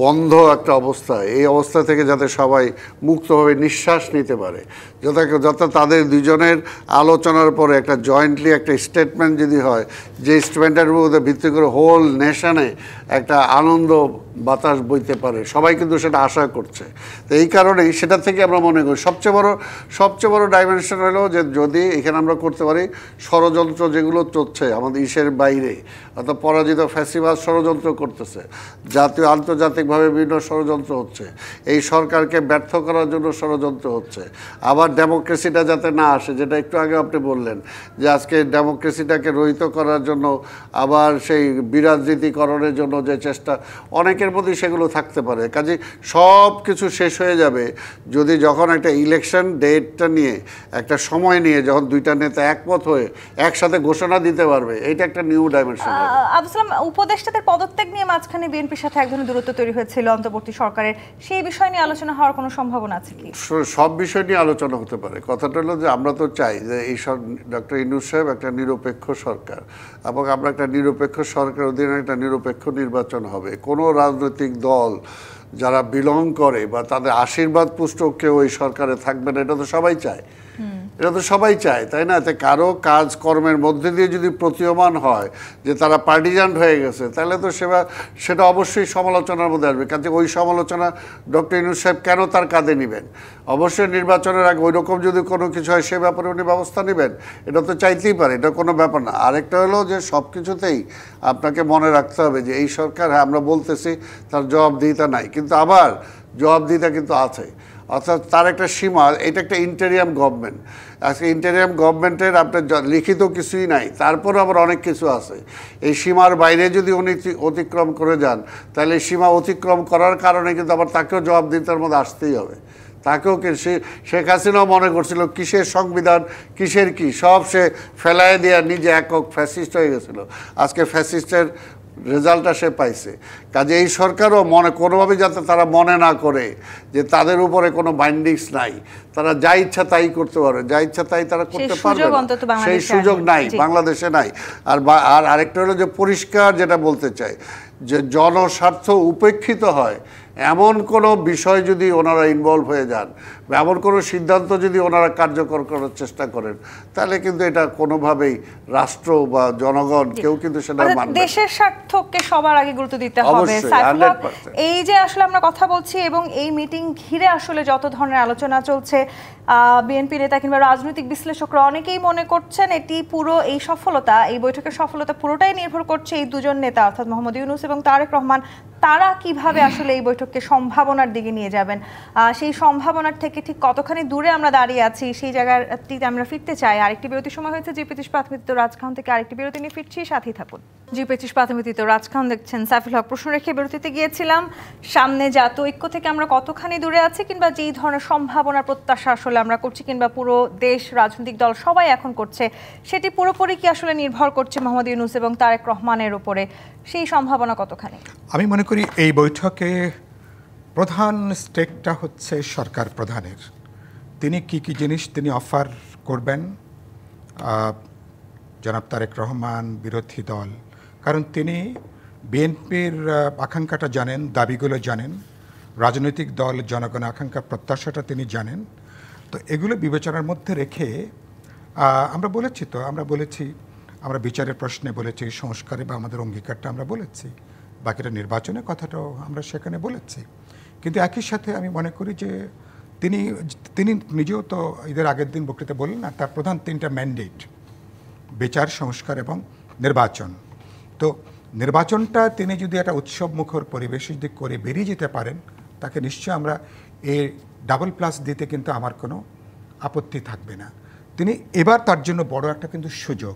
বন্ধ একটা অবস্থা, এই অবস্থা থেকে যাতে সবাই মুক্তভাবে নিঃশ্বাস নিতে পারে, যাতে তাদের দুজনের আলোচনার পরে একটা জয়েন্টলি একটা স্টেটমেন্ট যদি হয়, যে স্টেটমেন্টের মধ্যে ভিত্তি করে হোল নেশনে একটা আনন্দ বাতাস বইতে পারে, সবাই কিন্তু সেটা আশা করছে। তো এই কারণেই সেটা থেকে আমরা মনে করি সবচেয়ে বড় ডাইমেনশন হলো যে যদি এখানে আমরা করতে পারি ষড়যন্ত্র যেগুলো চলছে আমাদের ইসের বাইরে, অর্থাৎ পরাজিত ফ্যাসিবাদ ষড়যন্ত্র করতেছে, জাতীয় আন্তর্জাতিকভাবে বিভিন্ন ষড়যন্ত্র হচ্ছে, এই সরকারকে ব্যর্থ করার জন্য ষড়যন্ত্র হচ্ছে, আবার ডেমোক্রেসিটা যাতে না আসে, যেটা একটু আগে আপনি বললেন যে আজকে ডেমোক্রেসিটাকে রহিত করার জন্য আবার সেই বিরাজনীতিকরণের জন্য যে চেষ্টা অনেকের মধ্যে সেগুলো থাকতে পারে। কাজে সব কিছু শেষ হয়ে যাবে যদি যখন একটা ইলেকশন ডেটটা নিয়ে একটা সময় নিয়ে যখন দুইটা নেতা একমত হয়ে একসাথে ঘোষণা দিতে পারবে, এটা একটা নিউ ডাইমেনশন। আবুল সালাম, উপদেষ্টাদের পদত্যাগ নিয়ে মাঝখানে বিএনপির সাথে এক ধরনের দূরত্ব তৈরি হয়েছিল অন্তর্বর্তী সরকারের, সেই বিষয় নিয়ে আলোচনা হওয়ার কোনো সম্ভাবনা আছে কি? সব বিষয় নিয়ে আলোচনা হতে পারে। কথাটা হলো যে আমরা তো চাই যে এই ডক্টর ইউনূস সাহেব একটা নিরপেক্ষ সরকার, এবং আমরা একটা নিরপেক্ষ সরকার অধীনে একটা নিরপেক্ষ নির্বাচন হবে। কোনো রাজনৈতিক দল যারা বিলং করে বা তাদের আশীর্বাদ পুষ্ট কেউ ওই সরকারে থাকবে না, এটা তো সবাই চায়, এটা তো সবাই চায়, তাই না? তাই কারো কাজকর্মের মধ্যে দিয়ে যদি প্রতীয়মান হয় যে তারা পার্টিজান্ট হয়ে গেছে, তাহলে তো সেটা অবশ্যই সমালোচনার মধ্যে আসবে। কাজে ওই সমালোচনা ডক্টর ইউনূস সাহেব কেন তার কাঁধে নেবেন? অবশ্যই নির্বাচনের আগে ওই রকম যদি কোনো কিছু হয় সে ব্যাপারে উনি ব্যবস্থা নেবেন, এটা তো চাইতেই পারে, এটা কোনো ব্যাপার না। আরেকটা হলো যে সব কিছুতেই আপনাকে মনে রাখতে হবে যে এই সরকার, হ্যাঁ আমরা বলতেছি তার জবাবদিহিতা নাই, কিন্তু আবার জবাবদিহিতা কিন্তু আছে, অর্থাৎ তার একটা সীমা। এটা একটা ইন্টেরিয়াম গভর্নমেন্ট, আজকে ইন্টেরিয়াম গভর্নমেন্টের আপনার লিখিত কিছুই নাই, তারপরে আবার অনেক কিছু আছে। এই সীমার বাইরে যদি উনি অতিক্রম করে যান, তাহলে এই সীমা অতিক্রম করার কারণে কিন্তু আবার তাকেও জবাবদিহিতার মধ্যে আসতেই হবে। তাকেও শেখ হাসিনাও মনে করছিল কিসের সংবিধান কিসের কি, সব সে ফেলায় দিয়ে নিজে একক ফ্যাসিস্ট হয়ে গেছিল। আজকে ফ্যাসিস্টের রেজাল্টটা সে পাইছে। কাজে এই সরকারও কোনোভাবে যাতে তারা মনে না করে যে তাদের উপরে কোনো বাইন্ডিংস নাই, তারা যা ইচ্ছা তাই করতে পারবে, যা ইচ্ছা তাই তারা করতে পারবে, সেই সুযোগ নাই, বাংলাদেশে নাই। আর আরেকটা হলো যে পরিষ্কার যেটা বলতে চাই যে জনস্বার্থ উপেক্ষিত হয় এমন কোনো বিষয় যদি ওনারা ইনভলভ হয়ে যান, এমন কোনো সিদ্ধান্ত যদি ওনারা কার্যকর করার চেষ্টা করেন, তাহলে কিন্তু এটা কোনোভাবেই রাষ্ট্র বা জনগণ কেউ কিন্তু সেটা মানবে। দেশের স্বার্থকে সবার আগে গুরুত্ব দিতে হবে। এই যে আসলে আমরা কথা বলছি এবং এই মিটিং ঘিরে আসলে যত ধরনের আলোচনা চলছে, বিএনপি নেতা কিংবা রাজনৈতিক বিশ্লেষকরা অনেকেই মনে করছেন এটি পুরো এই সফলতা, এই বৈঠকের সফলতা পুরোটাই নির্ভর করছে এই দুজন নেতা অর্থাৎ মোহাম্মদ ইউনূস এবং তারেক রহমান। তারা কিভাবে আসলে এই বৈঠককে সম্ভাবনার দিকে নিয়ে যাবেন, সেই সম্ভাবনার থেকে ঠিক কতখানি দূরে আমরা দাঁড়িয়ে আছি সেই জায়গাটিতে আমরা ফিরতে চাই। আরেকটি বিরতির সময় হয়েছে। জি25 প্রাথমিক রাজখান থেকে আরেকটি বিরতি নিয়ে ফিরছি, সাথেই থাকুন। জি25 প্রাথমিক রাজখান দেখছেন। সাইফুল হক, প্রশ্ন রেখে বিরতিতে গিয়েছিলাম সামনে জাতীয় ঐক্য থেকে আমরা কতখানি দূরে আছি, কিংবা যেই ধরনের সম্ভাবনার প্রত্যাশা আসলে আমরা করছি কিংবা পুরো দেশ রাজনৈতিক দল সবাই এখন করছে, সেটি পুরোপুরি কি আসলে নির্ভর করছে মোহাম্মদ ইউনূস এবং তারেক রহমানের উপরে, সেই সম্ভাবনা কতখানি? আমি মনে করি এই বৈঠকে প্রধান স্টেকটা হচ্ছে সরকার প্রধানের। তিনি কি কি জিনিস তিনি অফার করবেন জনাব তারেক রহমান, বিরোধী দল, কারণ তিনি বিএনপির আকাঙ্ক্ষাটা জানেন, দাবিগুলো জানেন, রাজনৈতিক দল জনগণের আকাঙ্ক্ষা প্রত্যাশাটা তিনি জানেন। তো এগুলো বিবেচনার মধ্যে রেখে আমরা বলেছি আমরা বিচারের প্রশ্নে বলেছি, সংস্কারে বা আমাদের অঙ্গীকারটা আমরা বলেছি, বাকিটা নির্বাচনের কথাটাও আমরা সেখানে বলেছি। কিন্তু একই সাথে আমি মনে করি যে তিনি নিজেও তো ঈদের আগের দিন বক্তৃতা বললেন না, তার প্রধান 3টা ম্যান্ডেট, বিচার, সংস্কার এবং নির্বাচন। তো নির্বাচনটা তিনি যদি একটা উৎসব মুখর পরিবেশ যদি করে বেরিয়ে যেতে পারেন, তাকে নিশ্চয়ই আমরা ডাবল প্লাস দিতে কিন্তু আমার কোনো আপত্তি থাকবে না। তিনি এবার তার জন্য বড় একটা কিন্তু সুযোগ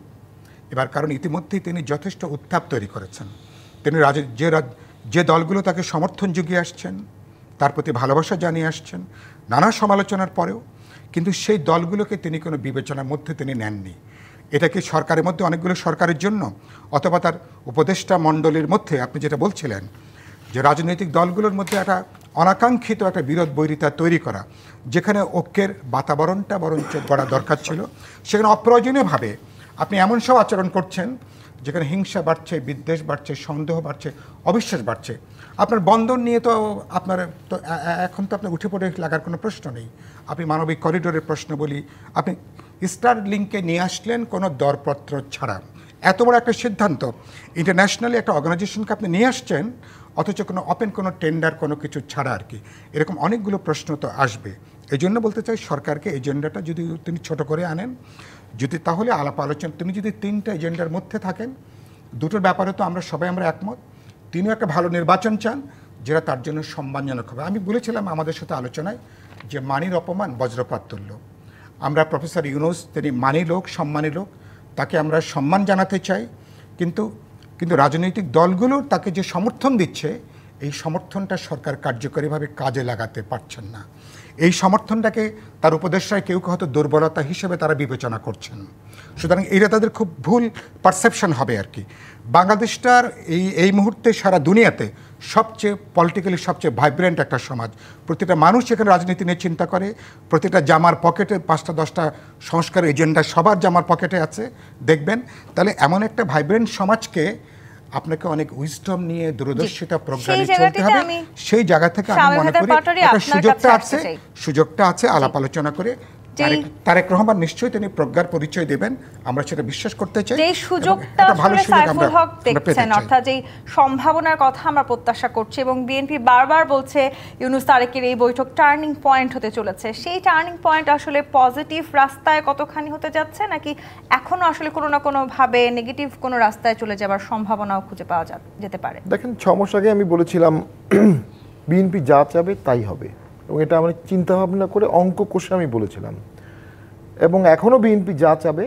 এবার, কারণ ইতিমধ্যেই তিনি যথেষ্ট উত্তাপ তৈরি করেছেন। তিনি যে দলগুলো তাকে সমর্থন জুগিয়ে আসছেন, তার প্রতি ভালোবাসা জানিয়ে আসছেন নানা সমালোচনার পরেও, কিন্তু সেই দলগুলোকে তিনি কোনো বিবেচনার মধ্যে তিনি নেননি। এটা কি সরকারের মধ্যে অনেকগুলো সরকারের জন্য, অথবা তার উপদেষ্টা মণ্ডলীর মধ্যে আপনি যেটা বলছিলেন যে রাজনৈতিক দলগুলোর মধ্যে একটা অনাকাঙ্ক্ষিত একটা বিরোধ বৈরিতা তৈরি করা, যেখানে ঐক্যের বাতাবরণটা বরঞ্চ গড়া দরকার ছিল, সেখানে অপ্রয়োজনীয়ভাবে আপনি এমন সব আচরণ করছেন যেখানে হিংসা বাড়ছে, বিদ্বেষ বাড়ছে, সন্দেহ বাড়ছে, অবিশ্বাস বাড়ছে। আপনার বন্দর নিয়ে তো এখন তো আপনার উঠে পড়ে লাগার কোনো প্রশ্ন নেই। আপনি মানবিক করিডোরের প্রশ্ন বলি, আপনি স্টার লিঙ্কে নিয়ে আসলেন কোনো দরপত্র ছাড়া, এত বড় একটা সিদ্ধান্ত ইন্টারন্যাশনালি একটা অর্গানাইজেশনকে আপনি নিয়ে আসছেন, অথচ কোনো ওপেন কোনো টেন্ডার কোনো কিছু ছাড়া আর কি, এরকম অনেকগুলো প্রশ্ন তো আসবে। এই জন্য বলতে চাই সরকারকে এজেন্ডাটা যদি তিনি ছোট করে আনেন, যদি তাহলে আলাপ আলোচনা, তিনি যদি 3টা এজেন্ডার মধ্যে থাকেন, দুটোর ব্যাপারে তো আমরা সবাই একমত, তিনিও একটা ভালো নির্বাচন চান যেটা তার জন্য সম্মানজনক হবে। আমি বলেছিলাম আমাদের সাথে আলোচনায় যে মানির অপমান বজ্রপাত তুল্য। আমরা প্রফেসর ইউনূস, তিনি মানি লোক, সম্মানী লোক, তাকে আমরা সম্মান জানাতে চাই, কিন্তু রাজনৈতিক দলগুলোর তাকে যে সমর্থন দিচ্ছে, এই সমর্থনটা সরকার কার্যকরীভাবে কাজে লাগাতে পারছেন না। এই সমর্থনটাকে তার উপদেষ্টায় কেউ হয়তো দুর্বলতা হিসেবে তারা বিবেচনা করছেন। সুতরাং এটা তাদের খুব ভুল পারসেপশন হবে আর কি। বাংলাদেশটার এই মুহূর্তে সারা দুনিয়াতে পলিটিক্যালি সবচেয়ে ভাইব্রেন্ট একটা সমাজ। প্রতিটা মানুষ এখানে রাজনীতি নিয়ে চিন্তা করে, প্রতিটা জামার পকেটে 5টা 10টা সংস্কার এজেন্ডা সবার জামার পকেটে আছে দেখবেন। তাহলে এমন একটা ভাইব্রেন্ট সমাজকে আপনাকে অনেক উইজডম নিয়ে দূরদর্শিতা প্রজ্ঞা নিয়ে চলতে হবে। সেই জায়গা থেকে আমি মনে করি সুযোগটা আছে আলাপ আলোচনা করে। তারেক রহমান নিশ্চয়ই তিনি প্রজ্ঞার পরিচয় দেবেন, আমরা সেটা বিশ্বাস করতে চাই। যে সুযোগটা আসলে সাইফুল হক দেখছেন, অর্থাৎ যে সম্ভাবনার কথা আমরা প্রত্যাশা করছি, এবং বিএনপি বারবার বলছে ইউনূস তারেকের এই বৈঠক টার্নিং পয়েন্ট হতে চলেছে। সেই টার্নিং পয়েন্ট আসলে পজিটিভ রাস্তায় কতখানি হতে যাচ্ছে, নাকি এখনো আসলে কোনো না কোনো ভাবে নেগেটিভ কোনো রাস্তায় চলে যাবার সম্ভাবনাও খুঁজে পাওয়া যেতে পারে? দেখেন, 6 মাস আগে আমি বলেছিলাম বিএনপি যা চাবে তাই হবে, এবং এটা আমার চিন্তা ভাবনা করে অঙ্ক কষে আমি বলেছিলাম, এবং এখনও বিএনপি যা চাবে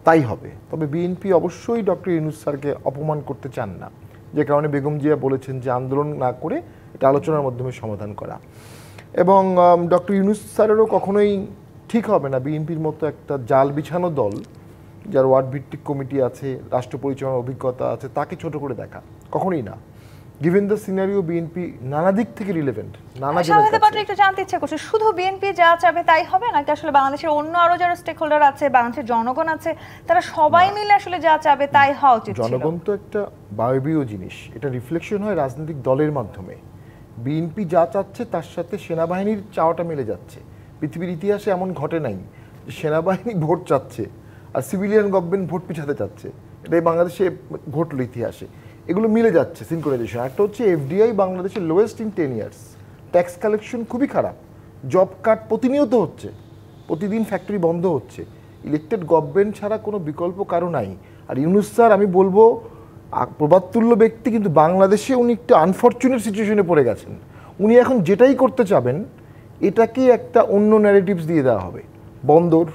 তাই হবে। তবে বিএনপি অবশ্যই ডক্টর ইউনূস স্যারকে অপমান করতে চান না, যে কারণে বেগম জিয়া বলেছেন যে আন্দোলন না করে এটা আলোচনার মাধ্যমে সমাধান করা। এবং ডক্টর ইউনূস স্যারেরও কখনোই ঠিক হবে না বিএনপির মতো একটা জাল বিছানো দল, যার ওয়ার্ড ভিত্তিক কমিটি আছে, রাষ্ট্র পরিচালনার অভিজ্ঞতা আছে, তাকে ছোট করে দেখা, কখনোই না। গিভেন দ্য সিনারিও বিএনপি নানা দিক থেকে রিলেভেন্ট। একটু জানতে ইচ্ছা করছে, শুধু বিএনপি যা চাবে তাই হবে, নাকি আসলে বাংলাদেশের অন্য আরো যারা স্টেক হোল্ডার আছে, বাংলাদেশের জনগণ আছে, তারা সবাই মিলে আসলে যা চাবে তাই হওয়া উচিত? জনগণ তো একটা বায়বীয় জিনিস, এটা রিফ্লেকশন হয় রাজনৈতিক দলের মাধ্যমে। বিএনপি যা চাচ্ছে তার সাথে সেনাবাহিনীর চাওয়াটা মিলে যাচ্ছে। পৃথিবীর ইতিহাসে এমন ঘটে নাই যে সেনাবাহিনী ভোট চাচ্ছে আর সিভিলিয়ান গভর্নমেন্ট ভোট পিছাতে চাচ্ছে। এটাই বাংলাদেশে ঘটল ইতিহাসে। এগুলো মিলে যাচ্ছে সিনক্রোনাইজেশন। একটা হচ্ছে এফডিআই বাংলাদেশের lowest in 10 years, tax collection খুবই খারাপ, জব কাট প্রতিনিয়ত হচ্ছে, প্রতিদিন ফ্যাক্টরি বন্ধ হচ্ছে। ইলেকটেড গভর্নমেন্ট ছাড়া কোনো বিকল্প কারো নাই। আর ইউনূস স্যার, আমি বলবো প্রবাদতুল্য ব্যক্তি, কিন্তু বাংলাদেশে উনি একটা আনফর্চুনেট সিচুয়েশনে পড়ে গেছেন। উনি এখন যেটাই করতে চাবেন এটাকে একটা অন্য ন্যারেটিভস দিয়ে দেওয়া হবে। বন্দর,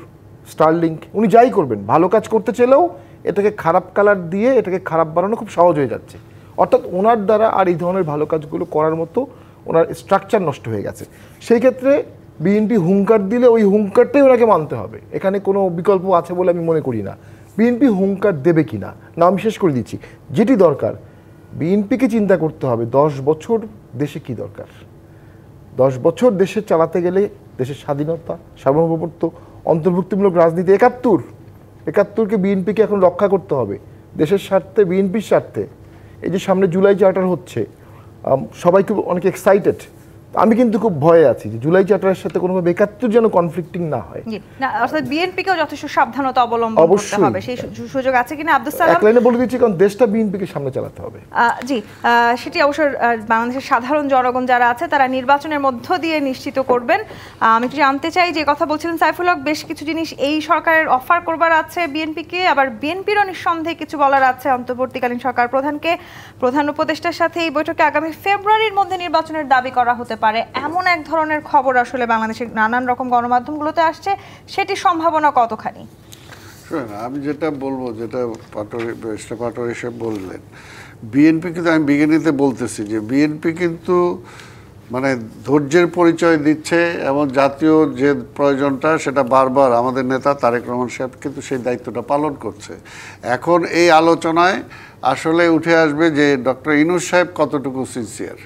স্টারলিংক, উনি যাই করবেন, ভালো কাজ করতে চাইলেও এটাকে খারাপ কালার দিয়ে এটাকে খারাপ বানানো খুব সহজ হয়ে যাচ্ছে। অর্থাৎ ওনার দ্বারা আর এই ধরনের ভালো কাজগুলো করার মতো ওনার স্ট্রাকচার নষ্ট হয়ে গেছে। সেই ক্ষেত্রে বিএনপি হুঙ্কার দিলে ওই হুঙ্কারটাই ওনাকে মানতে হবে, এখানে কোনো বিকল্প আছে বলে আমি মনে করি না। বিএনপি হুঙ্কার দেবে কি না, না আমি শেষ করে দিচ্ছি, যেটি দরকার বিএনপিকে চিন্তা করতে হবে 10 বছর দেশে কি দরকার। 10 বছর দেশে চালাতে গেলে দেশের স্বাধীনতা, সার্বভৌমত্ব, অন্তর্ভুক্তিমূলক রাজনীতি, 71কে বিএনপিকে এখন রক্ষা করতে হবে দেশের স্বার্থে, বিএনপির স্বার্থে। এই যে সামনে জুলাই চার্টার হচ্ছে, সবাই খুব অনেক এক্সাইটেড, আমি কিন্তু খুব ভয়ে আছি যে জুলাই চার্টারের সাথে কোনোভাবে 71 যেন কনফ্লিক্টিং না হয়। অর্থাৎ বিএনপিকেও যথেষ্ট সাবধানতা অবলম্বন করতে হবে, সেই সুযোগ আছে কিনা? আব্দুস সালাম, এক লাইনে বলে দিচ্ছি, কারণ দেশটা বিএনপিকে সামনে চালাতে হবে। জি, সেটি অবশ্য বাংলাদেশের সাধারণ জনগণ যারা আছে তারা নির্বাচনের মধ্য দিয়ে নিশ্চিত করবেন। আমি একটু জানতে চাই, যে কথা বলছিলেন সাইফুল হক, বেশ কিছু জিনিস এই সরকারের অফার করবার আছে বিএনপিকে, আবার বিএনপিরও নিঃসন্দেহে কিছু বলার আছে অন্তর্বর্তীকালীন সরকার প্রধানকে। প্রধান উপদেষ্টার সাথে এই বৈঠকে আগামী ফেব্রুয়ারির মধ্যে নির্বাচনের দাবি করা হতে পারে, এমন এক ধরনের খবর আসলে বাংলাদেশের নানান রকম গণমাধ্যমগুলোতে আসছে, সেটি সম্ভাবনা কতখানি? আমি যেটা বলবো, যেটা পাটোয়ারি সাহেব বললেন, বিএনপি কিন্তু, আমি বিজ্ঞানীতে বলতেছি যে বিএনপি কিন্তু মানে ধৈর্যের পরিচয় দিচ্ছে, এবং জাতীয় যে প্রয়োজনটা সেটা বারবার আমাদের নেতা তারেক রহমান সাহেব কিন্তু সেই দায়িত্বটা পালন করছে। এখন এই আলোচনায় আসলে উঠে আসবে যে ডক্টর ইউনূস সাহেব কতটুকু সিনসিয়ার,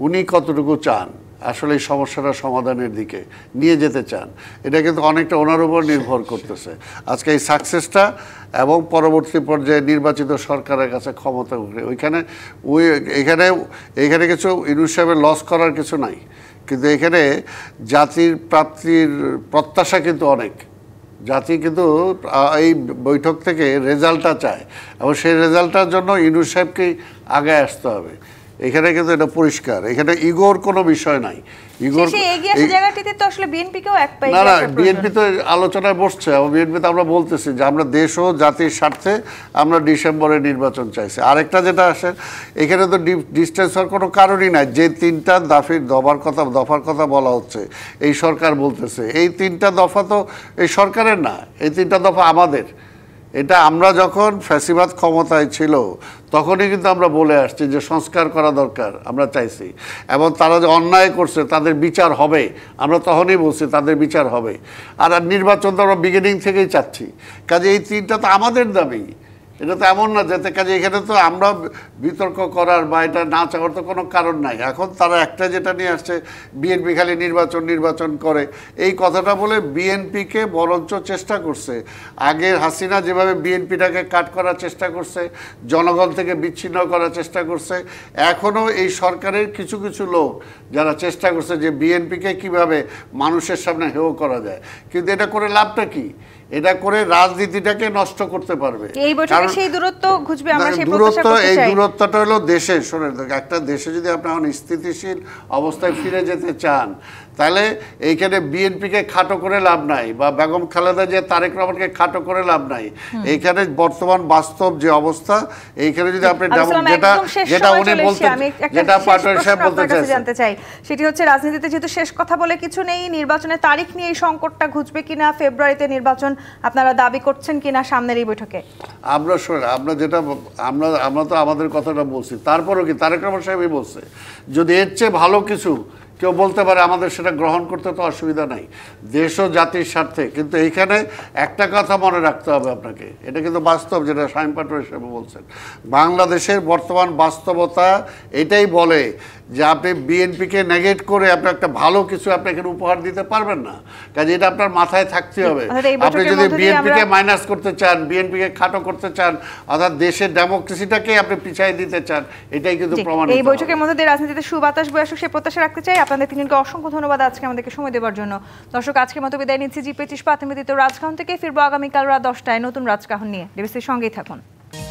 উনি কতটুকু চান আসলে এই সমস্যাটা সমাধানের দিকে নিয়ে যেতে চান। এটা কিন্তু অনেকটা ওনার উপর নির্ভর করতেছে আজকে এই সাকসেসটা, এবং পরবর্তী পর্যায়ে নির্বাচিত সরকারের কাছে ক্ষমতা উঠে এখানে কিছু ইউনূস সাহেবের লস করার কিছু নাই, কিন্তু এখানে জাতির প্রাপ্তির প্রত্যাশা কিন্তু অনেক, জাতি কিন্তু এই বৈঠক থেকে রেজাল্টটা চায় এবং সেই রেজাল্টটার জন্য ইউনূস সাহেবকেই আগে আসতে হবে। এখানে কিন্তু এটা পরিষ্কার, এখানে ইগোর কোনো বিষয় নাই। ইগোর না না, বিএনপি তো আলোচনায় বসছে এবং বিএনপিতে আমরা বলতেছি যে আমরা দেশ ও জাতির স্বার্থে আমরা ডিসেম্বরে নির্বাচন চাইছি। আরেকটা যেটা আসে, এখানে তো ডিস্টেন্স হওয়ার কোনো কারণই নাই। যে তিনটা দফার কথা বলা হচ্ছে, এই সরকার বলতেছে এই তিনটা দফা তো এই সরকারের না, এই তিনটা দফা আমাদের। এটা আমরা যখন ফ্যাসিবাদ ক্ষমতায় ছিল তখনই কিন্তু আমরা বলে আসছি যে সংস্কার করা দরকার, আমরা চাইছি। এবং তারা যে অন্যায় করছে তাদের বিচার হবে, আমরা তখনই বলছি তাদের বিচার হবে। আর নির্বাচন তো আমরা বিগিনিং থেকেই চাচ্ছি। কাজে এই তিনটা তো আমাদের দাবি, এটা তো এমন না যাতে কাজে এখানে তো আমরা বিতর্ক করার বা এটা না চাওয়ার তো কোনো কারণ নাই। এখন তারা একটা যেটা নিয়ে আসছে, বিএনপি খালি নির্বাচন করে, এই কথাটা বলে বিএনপিকে বরঞ্চ চেষ্টা করছে। আগের হাসিনা যেভাবে বিএনপিটাকে কাট করার চেষ্টা করছে, জনগণ থেকে বিচ্ছিন্ন করার চেষ্টা করছে, এখনও এই সরকারের কিছু কিছু লোক যারা চেষ্টা করছে যে বিএনপিকে কিভাবে মানুষের সামনে হেয় করা যায়। কিন্তু এটা করে লাভটা কি? এটা করে রাজনীতিটাকে নষ্ট করতে পারবে। এই বছরে সেই দূরত্ব ঘুচবে, আমরা সেই প্রত্যাশা করতে চাই। এই দূরত্বটা হলো দেশে, শোনেন, একটা দেশে যদি আপনি এখন স্থিতিশীল অবস্থায় ফিরে যেতে চান, তাহলে এইখানে বিএনপিকে খাটো করে লাভ নাই, বা বেগম খালেদা জিয়া তারেক রহমানকে খাটো করে লাভ নাই। এইখানে বর্তমান বাস্তব যে অবস্থা, এইখানে যদি আপনি যেটা উনি বলতেন, যেটা পাটোয়ারি সাহেব বলতে জানতে চাই, সেটি হচ্ছে রাজনীতিতে যেহেতু শেষ কথা বলে কিছু নেই, নির্বাচনের তারিখ নিয়ে এই সংকটটা ঘুচবে কিনা, ফেব্রুয়ারিতে নির্বাচন আপনারা দাবি করছেন কিনা সামনের এই বৈঠকে? আমরা তো আমাদের কথাটা বলছি, তারপরও কি তারেক রহমান সাহেবই বলছে যদি এর চেয়ে ভালো কিছু কেউ বলতে পারে আমাদের সেটা গ্রহণ করতে তো অসুবিধা নাই, দেশ ও জাতির স্বার্থে। কিন্তু এইখানে একটা কথা মনে রাখতে হবে আপনাকে, এটা কিন্তু বাস্তব, যেটা শামীম পাটোয়ারি সাহেব বলছেন, বাংলাদেশের বর্তমান বাস্তবতা এটাই বলে যে আপনি বিএনপিকে নেগেট করে আপনি একটা ভালো কিছু আপনি এখানে উপহার দিতে পারবেন না। কাজে এটা আপনার মাথায় থাকতে হবে। আপনি যদি বিএনপিকে মাইনাস করতে চান, বিএনপিকে খাটো করতে চান, অর্থাৎ দেশের ডেমোক্রেসিটাকে আপনি পিছাই দিতে চান, এটাই কিন্তু প্রমাণিত। এই বৈঠকের মধ্যে দিয়ে রাজনীতিতে সুবাতাস বয়ে আসুক সে প্রত্যাশা রাখতে চাই। আপনাদের তিনজনকে অসংখ্য ধন্যবাদ আজকে আমাদেরকে সময় দেওয়ার জন্য। দর্শক, আজকের মতো বিদায় নিচ্ছি জি25 নিবেদিত রাজকাহন থেকে। ফিরবো আগামীকাল রাত 10টায় নতুন রাজকাহন নিয়ে। ডিবিসির সঙ্গেই থাকুন।